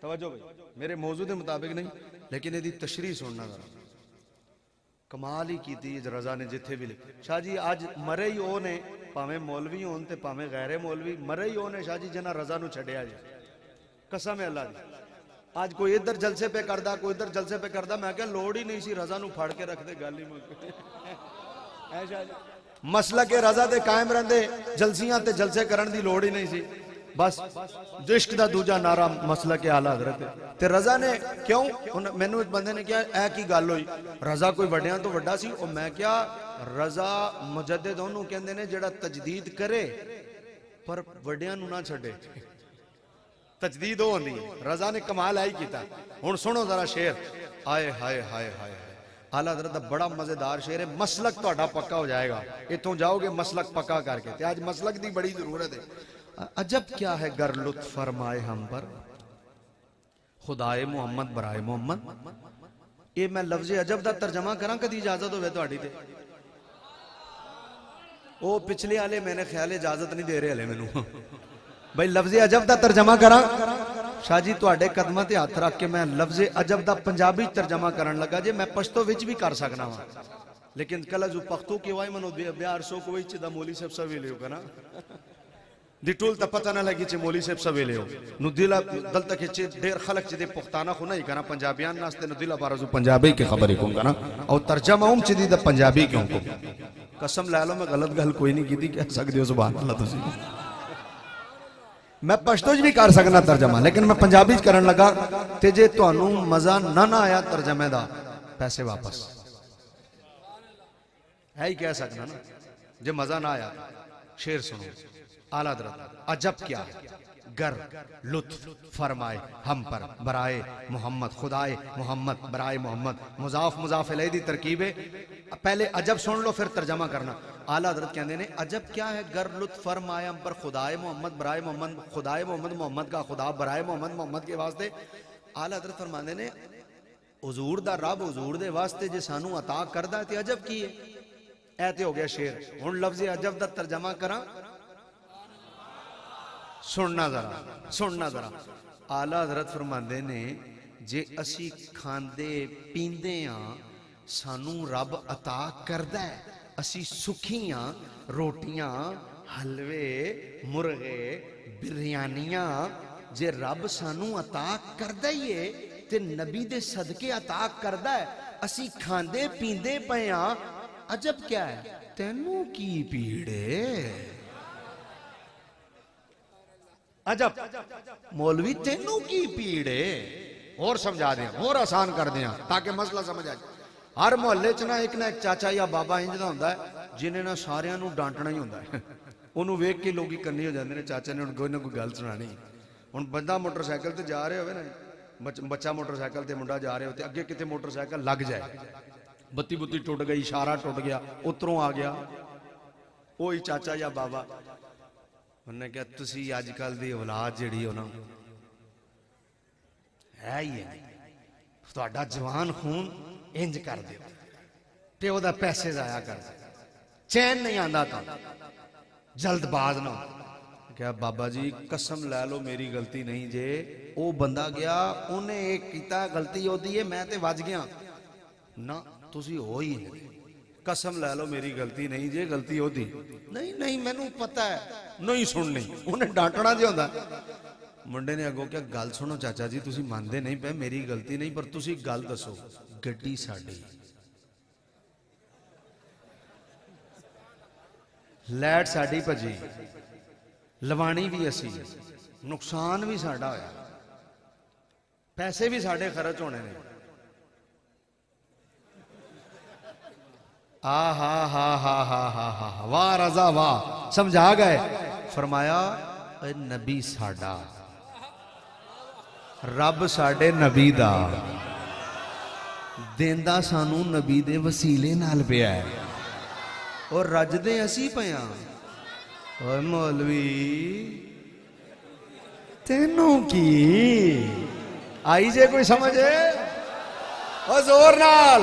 B: तवज्जो भाई, मेरे मौजू के मुताबिक नहीं, लेकिन यदि तशरीह सुनना जरा कमाल ही की रजा ने जिथे भी लिख। शाह जी अज मरे ही वो ने, भावें मौलवी होन ते भावें गैरे मौलवी, मरे ही वो ने शाह जी जिन्हें रजा नूं छड्डिया जी। कसम है अल्लाह दी। आज कोई इधर जलसे पे करदा, कोई इधर जलसे पे करदा, मैं क्या लोड़ ही नहीं सी रजा नूं फड़ के रखते, गल ही मुक मसला के रजा दे कायम रहंदे, जलसियां ते जलसे करन दी लोड़ ही नहीं सी। बस जो इश्क दा दूजा नारा मसला के आला हजरत ते रजा ने क्यों मैनू एक बंदे ने कहा ऐ की गल हुई, रजा कोई वड्डियां तो वड्डा सी। और मैं क्या रजा मुजद्दिद ओनू कहंदे ने जेड़ा तजदीद करे पर वड्डियां नू ना छड्डे, तजदीद हो होंदी है। रजा ने कमाल आई कीता। हुण सुनो जरा शेर, आए हाय हाय हाय आला हज़रत दा बड़ा मजेदार शेर है। मसलक तुहाडा पक्का हो जाएगा, इथों जाओगे मसलक पक्का करके। ते आज मसलक दी बड़ी जरूरत है। अजब क्या है गर लुत्फ फरमाए हम पर खुदाए मुहम्मद बराए मुहम्मद। ये मैं लफ्ज़े अजब दा तर्जमा करा, कदी इजाजत होवे तुहाडी ते? ओ पिछले वाले मैंने ख्याल इजाजत नहीं दे रहे हले मैनू भाई लफ्ज़े अजब दा तर्जमा करा। शाह जी तुहाडे कदमां ते हथ रख के मैं लफ्ज़े अजब दा पंजाबी तर्जमा करन लगा जे। मैं पश्तो विच भी कर सकना वा, लेकिन कल जो पख्तो के वाई मनो बिहार सो को विच दा मौली साहब सवेले हो कना दिटोल ता पता ना लगी चे मौली साहब सवेले हो नु दिला दल तक चे देर खलक चे दे पुख्ताना खो नहीं कना पंजाबियान नास्ते नु दिला बारा जो पंजाबी की खबर को कना और तर्जमा उम चे दी दा पंजाबी क्यों को। कसम ला लो मैं गलत गल कोई नहीं की कह सकदे हो सुभान अल्लाह। तुसी मैं पश्तो भी कर सकना तर्जमा, लेकिन मैं पंजाबी करन लगा ते जे तुहानू मजा ना ना आया तर्जमे दा पैसे वापस है ही कह सकना ना। जे मजा ना आया शेर सुनो आला हज़रत। अजब क्या गर लुत्फ फरमाए हम पर बराए मोहम्मद खुदाए मोहम्मद बराए मोहम्मद। मुजाफ मुजाफ अलैहि दी तरकीब है। पहले अजब सुन लो फिर तर्जमा करना। आला हज़रत कहते हैं अजब क्या है गर लुत्फ फरमाए हम पर खुदाए मोहम्मद बराए मोहम्मद। खुदाए मोहम्मद मोहम्मद का खुदा बराए मोहम्मद मोहम्मद के वास्ते। आला हज़रत फरमाते ने हुजूर दा रब हुजूर दे वास्ते जे सानू अता करदा ते अजब की है। ऐ ते हो गया शेर। हुण लफ्ज़े अजब दा तर्जमा करा, सुनना जरा सुनना जरा। आला हज़रत फरमाते ने जे असी खांदे पींदे हां सानू रब अता करदा है, असी सुखियां रोटियां हलवे मुर्गे बिरयानियां जे रब सानू अता करदा ही है ते नबी दे सदके अता करदा है, असी खांदे पींदे पे हां। अजब क्या है तेनू की पीड़े। अजब मौलवी तेनू की पीड़े। और समझा दें और आसान कर दें ताकि मसला समझ आ जाए। हर मोहल्ले च ना एक चाचा या बाबा इंज दा हुंदा है जिन्हें ना सारियां नू डांटना ही हुंदा है। उन्होंने वेख के लोग कन्नी हो जाते हैं चाचा ने कोई ना कोई गल सुनानी। हुण बंदा मोटरसाइकिल ते जा रहे हो ना, बच्चा मोटरसाइकिल ते मुंडा जा रहे हो, अगे कितने मोटरसाइकिल लग जाए, बत्ती बुत्ती टुट गई, इशारा टुट गया, उतरों आ गया वही चाचा या बाबा। उन्हें कहा तुसी अजकल दी औलाद जिहड़ी हो ना है ही है, तुहाडा जवान खून इंज कर दे प्यो दा पैसे जाया कर दे, चैन नहीं आंदा तो जल्दबाज ना। क्या बाबा जी कसम लै लो मेरी गलती नहीं जे, वो बंदा गया उन्हें एक किता गलती होती है मैं ते वज गया ना, तुसी हो ही नहीं। कसम लै लो मेरी गलती नहीं जे, गलती होती नहीं नहीं मैनू पता है नहीं सुननी, उन्हें डांटना जो होंदा। मुंडे ने अगों क्या गल सुनो चाचा जी तुसी मानते नहीं पे मेरी गलती नहीं पर तुसी गल दसो गड्डी साडी लैट साडी भजी लवानी भी असी नुकसान भी साडा होया पैसे भी साडे खर्च होने ने। आ हा हा हा हा हा हा वाह रजा वाह समझा गए। फरमाया नबी साडा रब साडे नबी दा देंदा सानू नबी दे वसीले नाल पिया है और रजदे असी पिया। ओए मौलवी तेनू की आई जे कोई समझे ओ जोर नाल।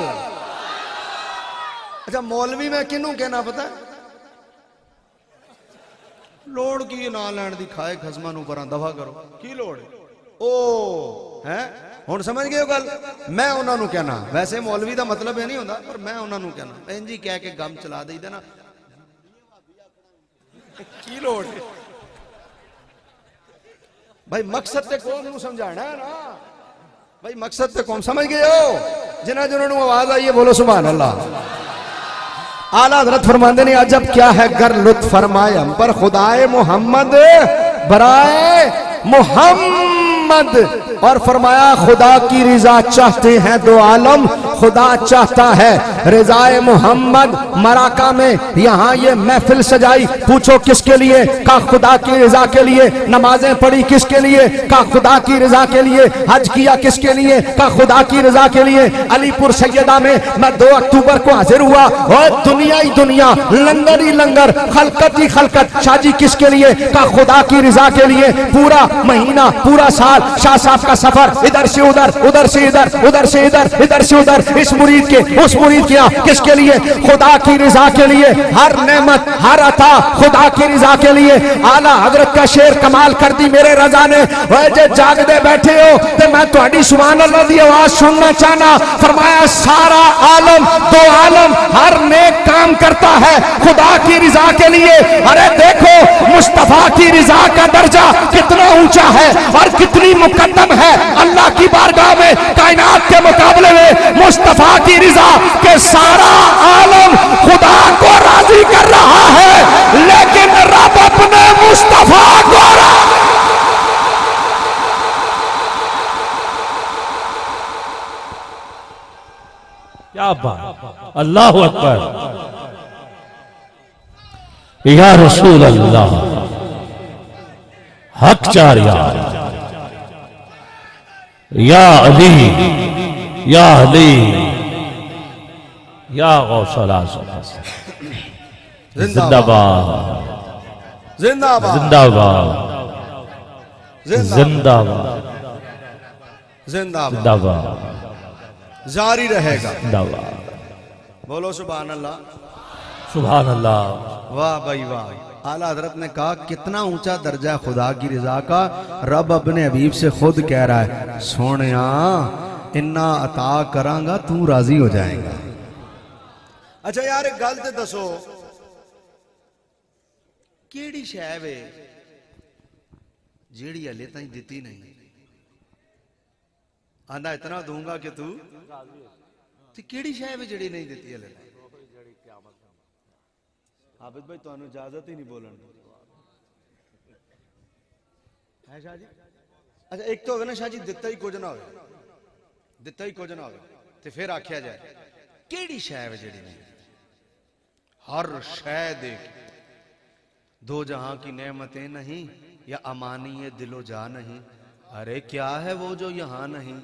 B: अच्छा मौलवी मैं किनू कहना पता लोड़ की ना लैन दी खाए खसमा नूं परां दफा करो की लोड़ ओ है हुण समझ गए हो गल मैं उन्होंने कहना वैसे मौलवी का मतलब यह नहीं होता पर मैं उन्होंने कहना इंज ही कह के गम चला दईदा ना की लोड़ भाई मकसद ते कौम नूं समझाना है ना भाई मकसद ते कौम समझ गए हो जिन्हां जिन्होंने आवाज आई है बोलो सुभान अल्लाह आला हज़रत फरमाते ने अजब क्या है गर लुत्फ फरमाए हम पर खुदाए मोहम्मद बराए मोहम्मद और फरमाया खुदा की रिजा चाहते हैं दो आलम खुदा चाहता है रिजाए मोहम्मद मराका में यहाँ ये महफिल सजाई पूछो किसके लिए का खुदा की रिजा के लिए नमाजें पढ़ी किसके लिए का खुदा की रिजा के लिए हज किया किसके लिए का खुदा की रिजा के लिए अलीपुर सैयदा में मैं 2 अक्टूबर को हाजिर हुआ और दुनिया ही दुनिया लंगर ही लंगर खलकत ही खलकत शाजी किसके लिए का खुदा की रिजा के लिए पूरा महीना पूरा साल शाह साहब का सफर इधर से उधर उधर से इधर उधर से इधर इधर से उधर इस मुरीद के उस मुरीद के यहाँ किसके लिए खुदा की रिजा के लिए हर नेमत हर अता खुदा की रिजा के लिए आला हजरत का शेर कमाल कर दी मेरे रजा ने जे जागदे बैठे हो तो मैं तुम्हारी सुभान अल्लाह की आवाज सुनना चाहना फरमाया सारा आलम दो आलम हर नेक काम करता है खुदा की रिजा के लिए अरे देखो मुस्तफा की रिजा का दर्जा कितना ऊंचा है और कितनी मुकद्दम है अल्लाह की बारगाह में कायनात के मुकाबले में मुस्तफा की रिजा के सारा आलम खुदा को राजी कर रहा है लेकिन रब अपने मुस्तफा को
A: क्या बात अल्लाह अकबर या रसूल अल्लाह हक चार या अली या अली या गौसला जिंदाबाद
B: जिंदाबाद
A: जिंदाबाद जिंदाबाद
B: जिंदाबाद जारी रहेगा
A: जिंदाबाद
B: बोलो सुभान अल्लाह
A: सुभान अल्लाह
B: वाह भाई वाह आला हजरत ने कहा कितना ऊंचा दर्जा है खुदा की रिजा का रब अपने हबीब से खुद कह रहा है सोनिया इन्ना अता करांगा तू राजी हो जाएगा। अच्छा यार एक गल ते दसो केड़ी शै वे जेड़ी हले ताई दिती नहीं आंदा इतना दूंगा कि तू केड़ी शै वे जेड़ी नहीं दिती हले आबिद भाई तो इजाजत ही नहीं बोलन है शाह जी। अच्छा एक तो हो ना शाह जी दिता ही कुछ ना हो दिता ही कुछ ना हो तो फिर आख्या जाए केड़ी शै है जेड़ी नहीं हर शै देख दो जहां की नेमतें नहीं या अमानी ये दिलो जा नहीं अरे क्या है वो जो यहां नहीं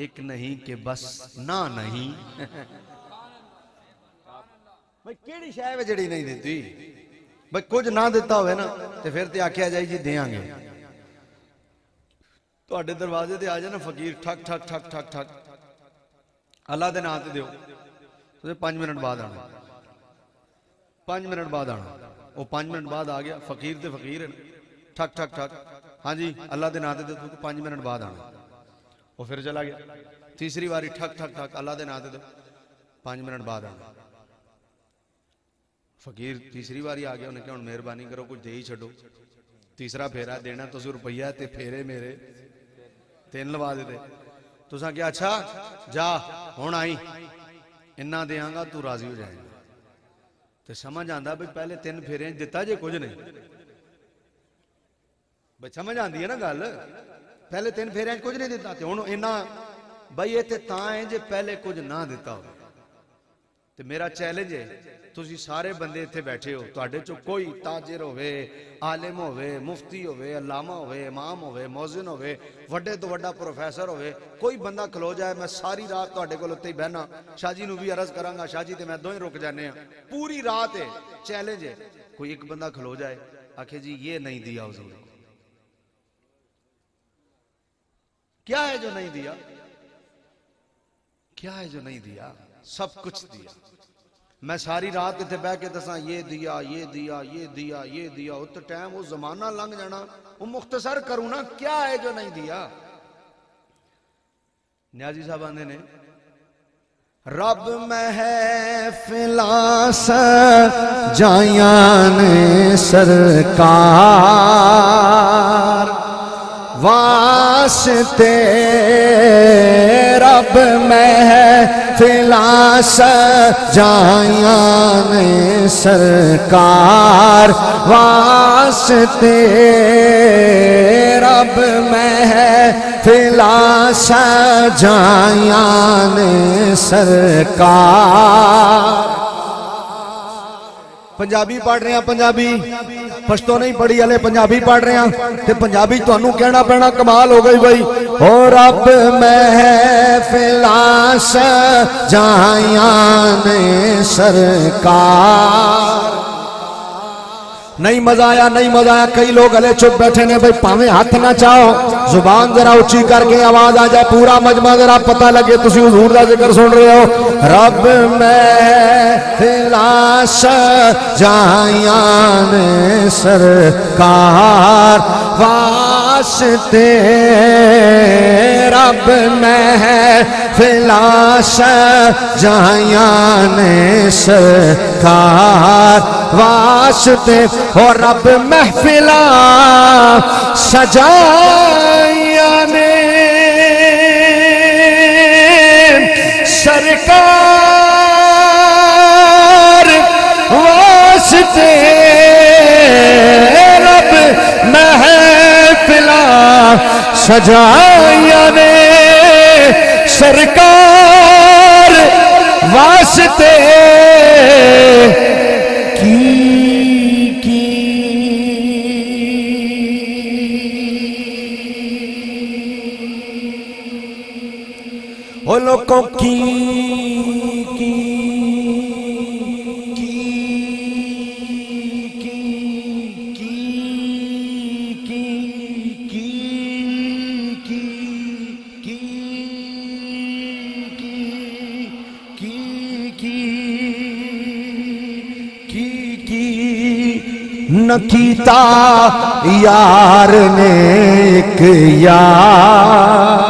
B: एक नहीं के बस ना नहीं भाई केड़ी शै है जेड़ी नहीं देती भाई कुछ ना दिता होवे ना ते फिर ते आख्या जाए जी देंगे तुहाडे दरवाजे ते आ जाए ना फकीर ठक ठक ठक ठक ठक अल्लाह दे नाम ते दिओ तुसीं 5 मिनट बाद आना 5 मिनट बाद आना वो 5 मिनट बाद आ गया फकीर ते फकीर है ठक ठक ठक हाँ जी अल्लाह दे नाम ते दिओ 5 मिनट बाद आना वो फिर चला गया तीसरी बारी ठक ठक ठक अल्लाह दे नाम ते दिओ 5 मिनट बाद आना फकीर तीसरी बारी आ गया उन्हें क्या मेहरबानी करो कुछ दे ही छो तीसरा फेरा देना तुम रुपया ते फेरे मेरे 3 लवा देते तुसा क्या अच्छा जा हुण आई इन्ना देंगा तू राजी हो जाएगा तो समझ आता भाई पहले 3 फेरे दिता जे कुछ नहीं भाई समझ आती है ना गल पहले 3 फेरिया कुछ नहीं दिता तो हुण इन्ना भाई ये है जे पहले कुछ ना दिता हो तो मेरा चैलेंज है तुसी सारे बंदे इत्थे बैठे हो तुहाडे चो कोई ताजिर होवे आलिम होवे मुफ्ती होवे अल्लामा होवे इमाम होवे मौजिन होवे वड्डे तो वड्डा प्रोफैसर होवे कोई बंदा खलो जाए मैं सारी रात तुहाडे कोल उत्ते ही बहना शाह जी नूं भी अर्ज करांगा शाह जी ते मैं दोवें रुक जाने पूरी रात है चैलेंज है कोई एक बंदा खलो जाए आखे जी ये नहीं दिया हुजूर को क्या है जो नहीं दिया क्या है जो नहीं दिया सब कुछ दिया मैं सारी रात इतने बह के दसा ये दिया ये दिया ये दिया ये दिया, उस टाइम वो जमाना लंघ जाना, वो मुख्तसर करूं ना क्या है जो नहीं दिया। न्याजी साहब आंदे ने रब महफिलां सजायां ने सरकार वास्ते, रब महफिलां सजायां ने सरकार वास्ते, रब महफिलां सजायां ने सरकार। पंजाबी पढ़ रहे हैं, पंजाबी पश्तो नहीं पढ़ी हले, पंजाबी पढ़ रहे हैं ते पंजाबी तुहानू कहना पैना, कमाल हो गई भाई। ओ रब महफिलां सजायां ने सरकार। नहीं मजा आया, नहीं मजा आया। कई लोग हले चुप बैठे ने भाई, भावे हाथ ना चाहो, जुबान जरा उच्ची करके आवाज आ जाए, पूरा मजमा जरा पता लगे तुसी हुजूर दा जिक्र सुन रहे हो। रब महफिलां सजायां ने सरकार वास्ते, रब महफिलां सजायां ने सरकार वास्ते, और रब महफिलां सजायां ने सरकार वास्ते, रब महफिलां सजायां ने सरकार वास्ते। ओ लोगों की न कीता यार ने एक यार।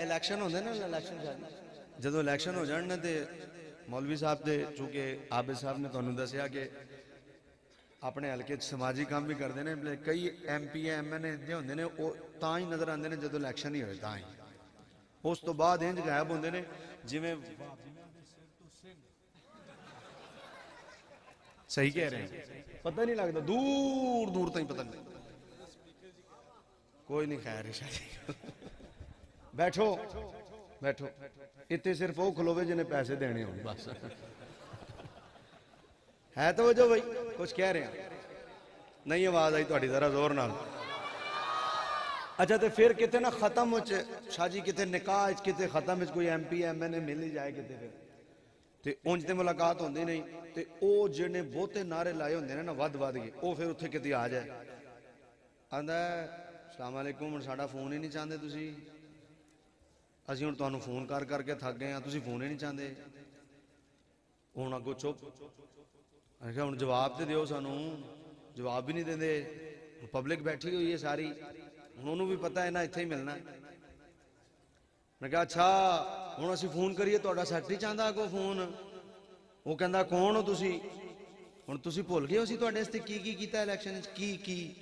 B: इलेक्शन होंगे ना, इलेक्शन जो इलेक्शन हो जान तो मौलवी साहब के, चूंकि आबिद साहब ने तुहानू दसिया कि अपने हल्के समाजी काम भी करते हैं, कई MP MN जो होंगे ने वो तां ही नज़र आते हैं जो इलेक्शन ही होए, तां ही। उस तो बाद इंज गायब होंगे ने जिवें, सही कह रहे हैं, पता नहीं लगता, दूर दूर तक पता नहीं। कोई नहीं, खैर बैठो बैठो, इतने सिर्फ वो खलोवे जिन्हें पैसे देने हो बस। है तो वजह भाई, कुछ कह रहे हैं, नहीं आवाज आई थोड़ी जरा जोर नाल। अच्छा तो फिर कितने ना खत्म हो शाह जी, कितने निकाह कितने खत्म कोई MP MN मिल ही जाए कितने, फिर तो उंज तो मुलाकात होती नहीं, तो वो जिन्हें बहुते नारे लाए होंगे ना वध वध के, वो फिर उत्थे कितने आ जाए, आंदा अस्सलाम वालेकुम, हुण साडा फोन ही नहीं चाहते तुसी, असीं हुण तुहानू फोन कर करके थक गए हैं, तुसी फोन ही नहीं चाहते। हुण अगों चुप, हुण जवाब तो दिओ सानू, जवाब भी नहीं देंदे। पब्लिक बैठी हुई है सारी, हुण उहनू भी पता है ना इत्थे ही मिलना। मैं कहा अच्छा हुण असीं फोन करिए, तुहाडा सैट नहीं चाहता अगों फोन। वो कहंदा कौन हो तुसी, हुण तुसी भुल गए हो असीं तुहाडे वास्ते की कीता इलैक्शन च, की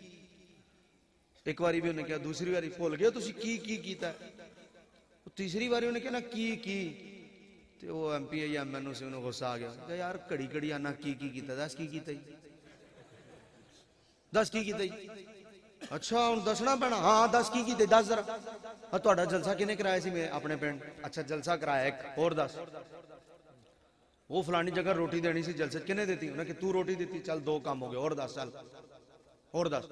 B: एक बारी भी उन्हें कहा, दूसरी बारी भुल गए हो तुसी की कीता, तीसरी बारी उन्हें कहना की ते वो MP MN से उन्हें गुस्सा आ गया, यार घड़ी घड़ी आना की कीता, दस की कीता, दस की कीता। अच्छा हुण दसना पैना, हाँ दस की कीते, दस जरा। तुहाडा जलसा किने कराया सी मैं अपने पिंड, अच्छा जलसा कराया एक, और दस। वो फलानी जगह रोटी देनी सी, जलसे किने देती, उन्हें कि तू रोटी दी, चल दो काम हो गए, और दस, चल और दस।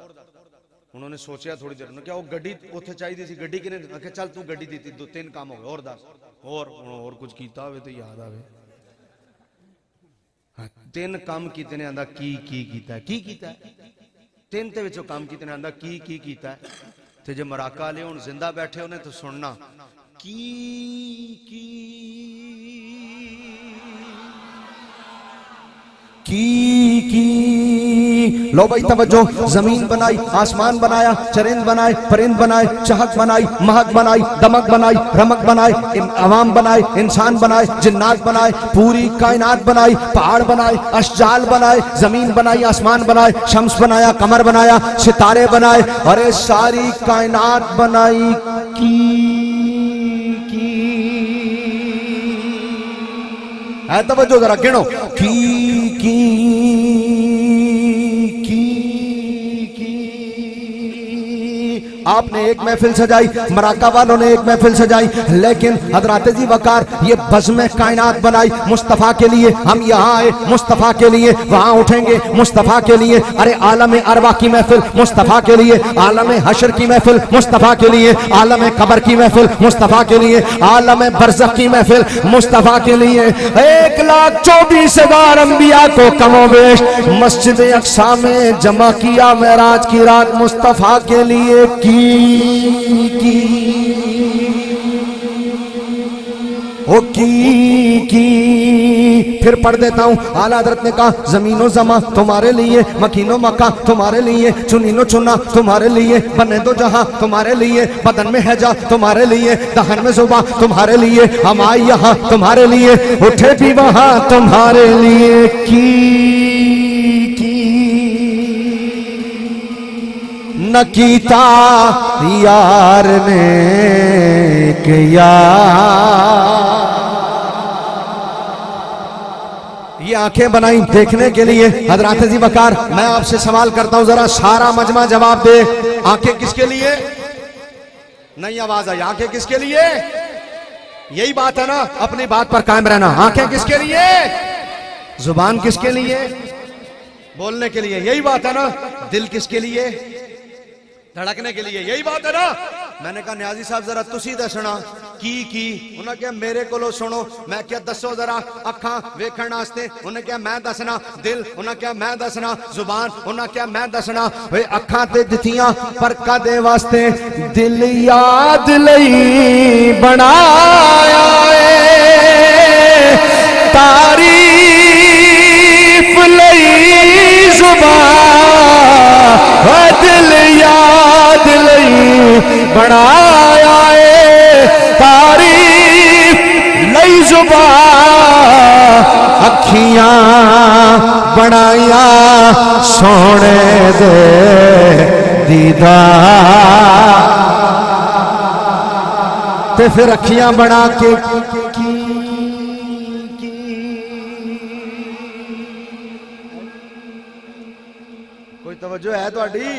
B: उन्होंने सोचा थोड़ी देर, उन्होंने क्या वो गड्डी उत्थे चाहिए सी, गड्डी किने, आखे चल तू गड्डी दी, दो तीन काम हो गए, और दस, और कुछ कीता होवे तो याद आवे। तीन काम कीते ने, आंदा की कीता है, की कीता है, तीन ते विचों काम कीते ने, आंदा की कीता है। तो जो मराका वाले हुण जिंदा बैठे उन्हें तो सुनना की लो भाई तवज्जो। जमीन बनाई, आसमान बनाया, चरिंद बनाए, परिंद बनाए, चहक बनाई, महक बनाई, दमक बनाई, रमक बनाए, अवाम बनाए, इंसान बनाए, जिन्नात बनाए, पूरी कायनात बनाई, पहाड़ बनाए, अशजाल बनाए, जमीन बनाई, आसमान बनाए, शम्स बनाया, कमर बनाया, सितारे बनाए, अरे सारी कायनात बनाई है। तवज्जो जरा गिनो की आपने एक महफिल सजाई, मराका वालों ने एक महफिल सजाई, लेकिन हजरत जी वकार ये बज़्म कायनात बनाई मुस्तफ़ा के लिए। हम यहाँ आए मुस्तफ़ा के लिए, वहाँ उठेंगे मुस्तफ़ा के लिए। अरे आलम अरवा की महफिल मुस्तफ़ा के लिए, आलम हशर की महफिल मुस्तफ़ा के लिए, आलम कबर की महफिल मुस्तफ़ा के लिए, आलम बरज़ख की महफिल मुस्तफ़ा के लिए। 1,24,000 अंबिया को कमोबेश मस्जिद अक्सा में जमा किया मेराज की रात मुस्तफ़ा के लिए की। फिर पढ़ देता हूँ। आला हज़रत ने कहा जमीनो जमा तुम्हारे लिए, मकीनो मक्का तुम्हारे लिए, चुनीनो चुना तुम्हारे लिए, बने दो जहां तुम्हारे लिए, बदन में है जा तुम्हारे लिए, दहन में जुबा तुम्हारे लिए, हम आए यहाँ तुम्हारे लिए, उठे भी वहां तुम्हारे लिए की नकीता यार ने किया। ये आंखें बनाई देखने के लिए। हजरत जी वकार मैं आपसे सवाल करता हूं, जरा सारा मजमा जवाब दे। आंखें किसके लिए? नहीं आवाज आई। आंखें किसके लिए? यही बात है ना, अपनी बात पर कायम रहना। आंखें किसके लिए? जुबान किसके लिए? बोलने के लिए। यही बात है ना। दिल किसके लिए? धड़कने के लिए। यही बात है ना। मैंने कहा न्याजी साहब जरा तुसी दसना की उन्हें क्या मेरे को सुनो। मैं क्या दसो जरा। अखा वेखण वास्ते उन्हें क्या मैं दसना, दिल उन्हें क्या मैं दसना, जुबान उन्हें क्या मैं दसना। वे अखा ते दितियां पर कदे वास्ते दिल याद लई बनाया तारीफ लई जुबान दिल याद लई बनाया तारीफ लई जुबान अखियां बनाया सोने दे दीदार ते फिर अखियां बना के कोई तवज्जो है तुहाडी?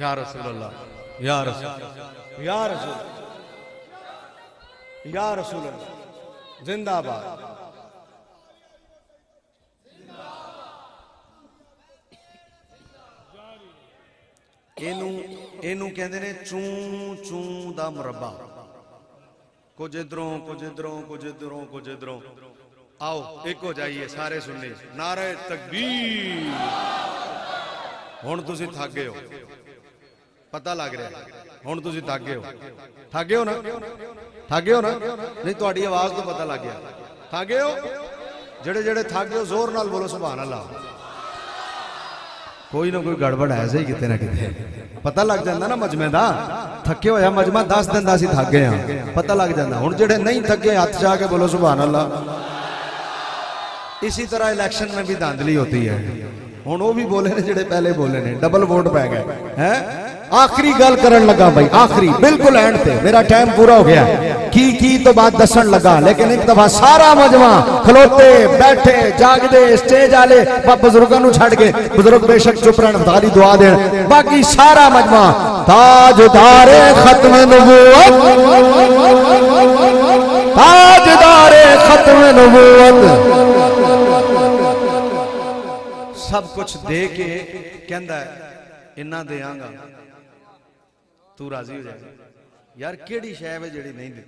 B: या रसूल अल्लाह, या रसूल, या रसूल, या रसूल अल्लाह, जिंदाबाद। एनू कहते ने चू चू दा मुरब्बा। कुछ इधरों कुछ इधरों कुछ इधरों कुछ इधरों। आओ एक हो जाइए सारे सुनने। नारे तकबीर। हुण तुसीं थक गए हो, पता लग रहा है। हुण तुसीं थक गए हो। थक गए हो ना? थक गए हो ना? नहीं तुहाडी आवाज तो पता लग गया। थक गए हो? जेड़े जेड़े थक गए हो जोर नाल बोलो सुभान अल्लाह। कोई ना कोई गड़बड़ है सही किते ना किते। पता लग जाता ना मजमे दा। थके होया मजमा 10 दिन दा असीं थक गए हां, पता लग जाता। हुण जेड़े नहीं थके हाथ जा के बोलो सुभान अल्लाह। इसी तरह इलेक्शन में भी धांधली होती है। हुण वो भी बोले ने जेड़े पहले बोले ने, डबल वोट पै गए हैं। आखिरी गल करन लगा भाई, आखिरी बिल्कुल एंड पे। मेरा टाइम पूरा हो गया की तो बात दसन लगा, लेकिन एक दफा सारा मजमा खलोते बैठे जागदे स्टेज आले बुजुर्गों को छड़ के, बुजुर्ग बेशक चुप रहन तारी दुआ देन, बाकी सारा मजमा ताजदारे खत्म नबूवत, ताजदारे खत्म नबूवत सब कुछ दे के कहंदा इन्ना देंगा तू राजी हो जाएगा। यार केड़ी शै है जेड़ी नहीं दी?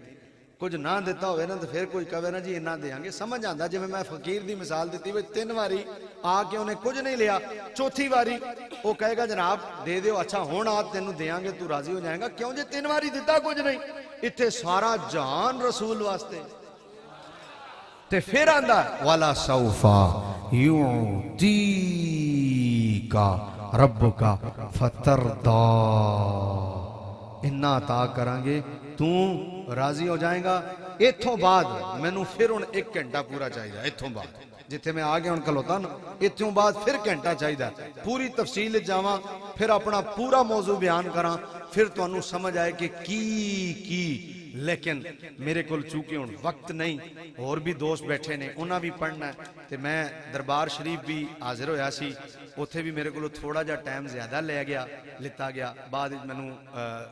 B: कुछ ना दिता होवे ना तो फिर कोई कहे ना जी इन्ना देंगे, समझ आता। जिवें मैं फकीर की मिसाल दी भी 3 वारी आके उन्हें कुछ नहीं लिया, चौथी वारी वो कहेगा जनाब दे दो, अच्छा हुण आ तेनू देंगे तू राजी हो जाएगा, क्यों जे 3 वारी दिता कुछ नहीं। इत्थे सारा जहान रसूल वास्ते। ते फिर आंदा वाला सौफा युती का रब्बुका फतरदा, इन्ना अता करांगे तू राजी हो जाएगा। इथों बाद मैनू फिर हुण 1 घंटा पूरा चाहिए। इथों बाद जिथे मैं आ गया हूं खलोता ना, इथों बाद फिर घंटा चाहिए, पूरी तफसील जावां, फिर अपना पूरा मौजू बयान करा, फिर तुहानू समझ आए कि की। लेकिन मेरे को चूंकि हुण वक्त नहीं, और भी दोस्त बैठे ने उन्हें भी पढ़ना है, तो मैं दरबार शरीफ भी हाजिर होया सी, उत्थे भी मेरे को थोड़ा जा टाइम ज्यादा लिता गया। बाद मैनू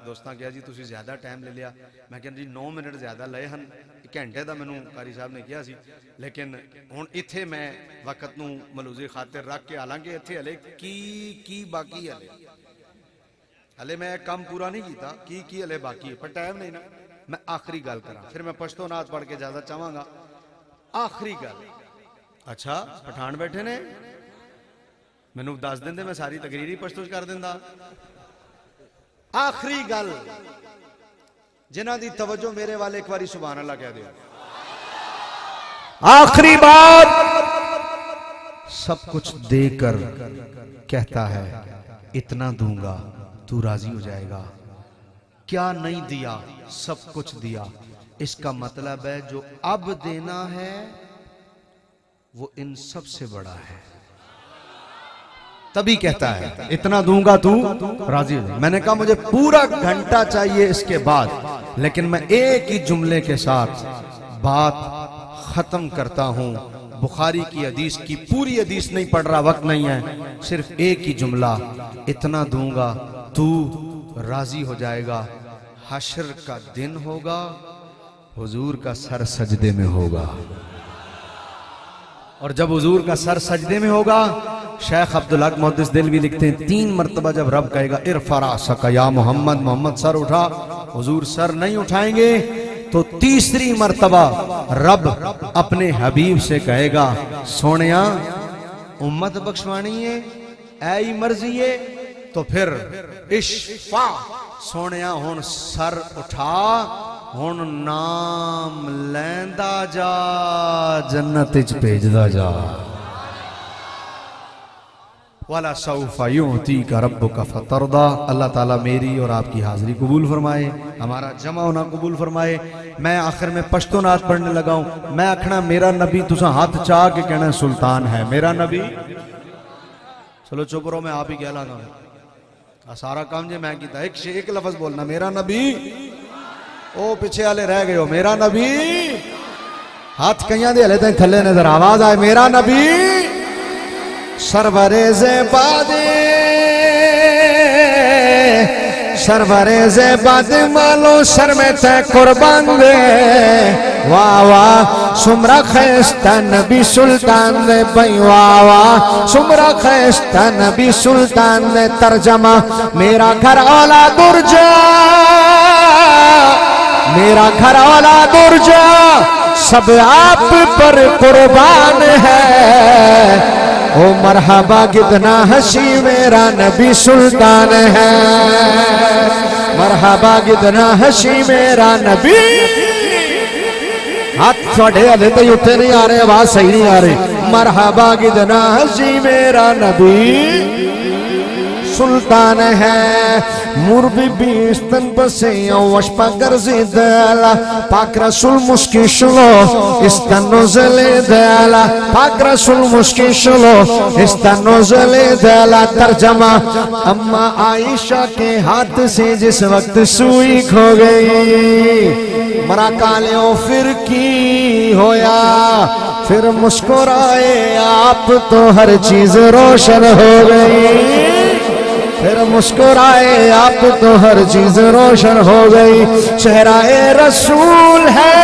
B: दोस्तां कहा जी तुसीं ज्यादा टाइम ले लिया, मैं कहा जी 9 मिनट ज्यादा लए हैं, घंटे का मैनू कारी साहब ने कहा सी। लेकिन हुण इत्थे मैं वक्त नू मलूजे खातिर रख के, हालांकि इत्थे हले की बाकी हले मैं काम पूरा नहीं किया, की हले बाकी है, पर टाइम नहीं ना। मैं आखिरी गल करा, फिर मैं पश्तो नाथ पढ़ के ज्यादा चाहांगा। आखिरी गल, अच्छा पठान बैठे ने, मैनू दस देंदे मैं सारी तकरीर ही पश्तो कर दिंदा। आखिरी गल जिन्हां दी तवज्जो मेरे वाले एक बारी सुभान अल्लाह कह दो। आखिरी बात सब कुछ देकर कहता है इतना दूंगा तू राजी हो जाएगा। क्या नहीं दिया, सब कुछ दिया। इसका मतलब है जो अब देना है वो इन सब से बड़ा है। तभी कहता है इतना दूंगा तू राजी हो। मैंने कहा मुझे पूरा घंटा चाहिए इसके बाद, लेकिन मैं एक ही जुमले के साथ बात खत्म करता हूं। बुखारी की हदीस की पूरी हदीस नहीं पढ़ रहा, वक्त नहीं है, सिर्फ एक ही जुमला, इतना दूंगा तू राजी हो जाएगा। हश्र का दिन होगा, हुजूर का सर सजदे में होगा, और जब हुजूर का सर सजदे में होगा, शेख अब्दुल हक मुहद्दिस दिलवी लिखते हैं 3 मरतबा जब रब कहेगा इरफा सका या मोहम्मद, मोहम्मद सर उठा, हुजूर सर नहीं उठाएंगे, तो तीसरी मरतबा रब अपने हबीब से कहेगा सोनिया उम्मत बख्शवानी है, ऐ मर्जी है, तो फिर इश्फा सोनिया हुण सर उठा, हुण नाम लैंदा जा, जन्नत च भेजदा जा। वाला सौफा युतीका रब्बुका फतरदा। अल्लाह ताला मेरी और आपकी हाजिरी कबूल फरमाए, हमारा जमा होना कबूल फरमाए। मैं आखिर में पश्तो नात पढ़ने लगा हूं। मैं आखना मेरा नबी, तुसा हाथ चाह के कहना सुल्तान है मेरा नबी। चलो चुप रहो, मैं आप ही कह लागा, सारा काम जे मैं किया। एक लफ्ज बोलना मेरा नबी, ओ पीछे वाले रह गए हो, मेरा नबी। हाथ कईयां दे हले तक थले नजर, आवाज आए मेरा नबी। सरवरेज़े बादे सरवरेज़े बादे मालो सर में तय कुर्बान दे, वाह वाह सुमरा खैस्ता नबी सुल्तान दे, भाई वाह वाह सुमरा खैस्ता नबी सुल्तान दे। तर्जमा मेरा घर औला दुर्जा, मेरा घर औला दुर्जा, सब आप पर कुर्बान है। ओ मरहबा कितना हसी मेरा नबी सुल्तान है, मरहबा कितना हसी मेरा नबी। हाथ थोड़े हले तो उत्ते नहीं आ रहे, आवाज सही नहीं आ रही। मरहबा कितना हसी मेरा नबी सुल्तान है। मुर्बी बीस्तन बसे वशपा गर्जी दला, पाक रसूल मुस्की शुलो इस्तनो जले दला, पाक रसूल मुस्की शुलो इस्तनो जले दला। तर्जमा अम्मा आयशा के हाथ से जिस वक्त सुई खो गई, मरा कालियों फिर की होया, फिर मुस्कुराए आप तो हर चीज रोशन हो गई, फिर मुस्कुराए आप तो हर चीज रोशन हो गई। चेहरा-ए रसूल है,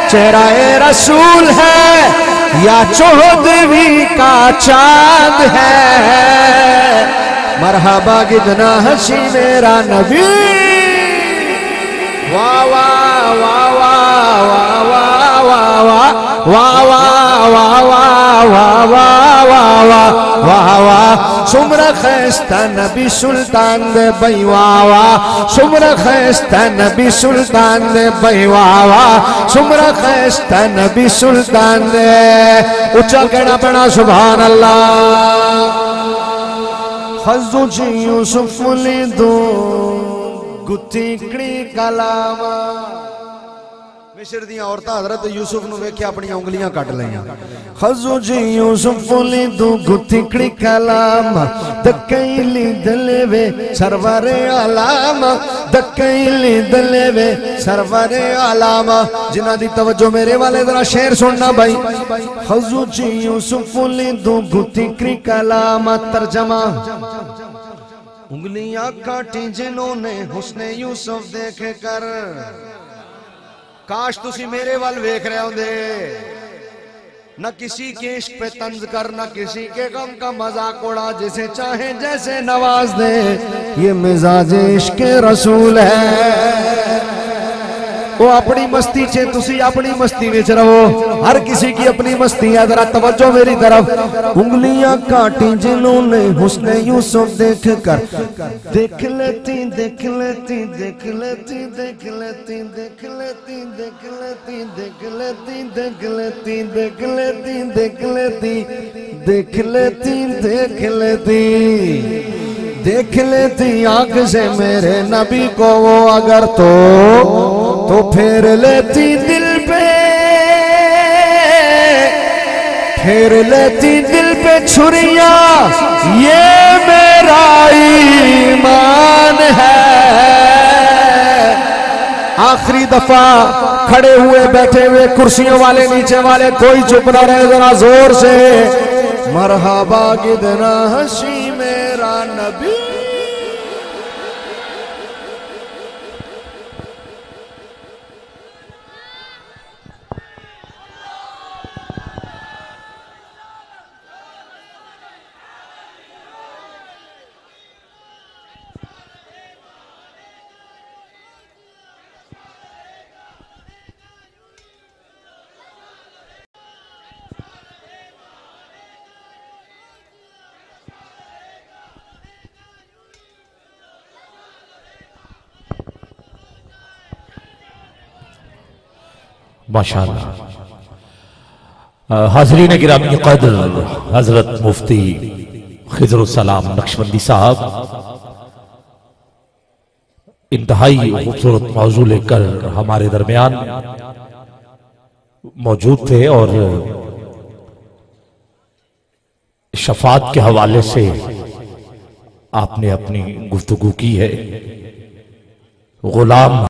B: चेहरा-ए रसूल है या चौदहवीं का चांद है। मरहबा कितना हसी मेरा नबी, वाह वाह वाह वाह वाह वाह वाह वाह वाह वाह वाह वाह वाह वाह वाह वाह वाह सुमरा खैस्ता नबी सुल्तान दे भाई वाह वाह सुमरा खैस्ता नबी सुल्तान दे भाई वाह वाह सुमरा खैस्ता नबी सुल्तान दे ऊंचा कहना पड़ा सुभान अल्लाह। खजू जी यूसुफ लिदो गुत्थिकड़ी कलामा मिस्र दी औरतां हजरत यूसुफ नूं वेख्या अपनी उंगलियां कट लईयां। खजू जी यूसुफ लिदो गुत्थिकड़ी कलामा दकैली दलेवे सरवरे आलाम दकैली दलेवे सरवरे आलाम। जिन्हां दी तवज्जो मेरे वाले जरा शेर सुनना भाई। खजू जी यूसुफ लिदो गुत्थिकड़ी कलामा तर्जमा उंगलियां काटी जिन्होंने हुस्ने यूसुफ देख कर। काश तुसी मेरे वाल वेख रहे होंदे न किसी के इश्क पे तंज कर न किसी के गम का मजाक उड़ा जिसे चाहे जैसे नवाज दे। ये मिजाज इश्क रसूल है। वो अपनी मस्ती चे तुसी अपनी मस्ती विच रहो हर किसी की अपनी मस्ती है। जरा तवज्जो मेरी तरफ। उंगलियां काटी जिन्होंने हुस्ने यूसुफ देख कर देख लेती देख लेती देख लेती देख लेती देख लेती देख लेती देख लेती देख लेती देख लेती देख लेती देख लेती देख लेती देख लेती आंख से मेरे नबी को वो अगर तो फेर लेती दिल पे फेर लेती दिल पे छुरिया। ये मेरा ईमान है। आखिरी दफा खड़े हुए बैठे हुए कुर्सियों वाले नीचे वाले कोई चुप ना रहे जरा जोर से मरहबा कितना हसी मेरा नबी।
A: माशाअल्लाह। हाज़रीन गिरामी क़द्र हजरत मुफ्ती खिज़रुस्सलाम नक्शबंदी साहब इंतहाई खूबसूरत मौजू लेकर हमारे दरमियान मौजूद थे और शफात के हवाले से आपने अपनी गुफ्तगू की है। गुलाम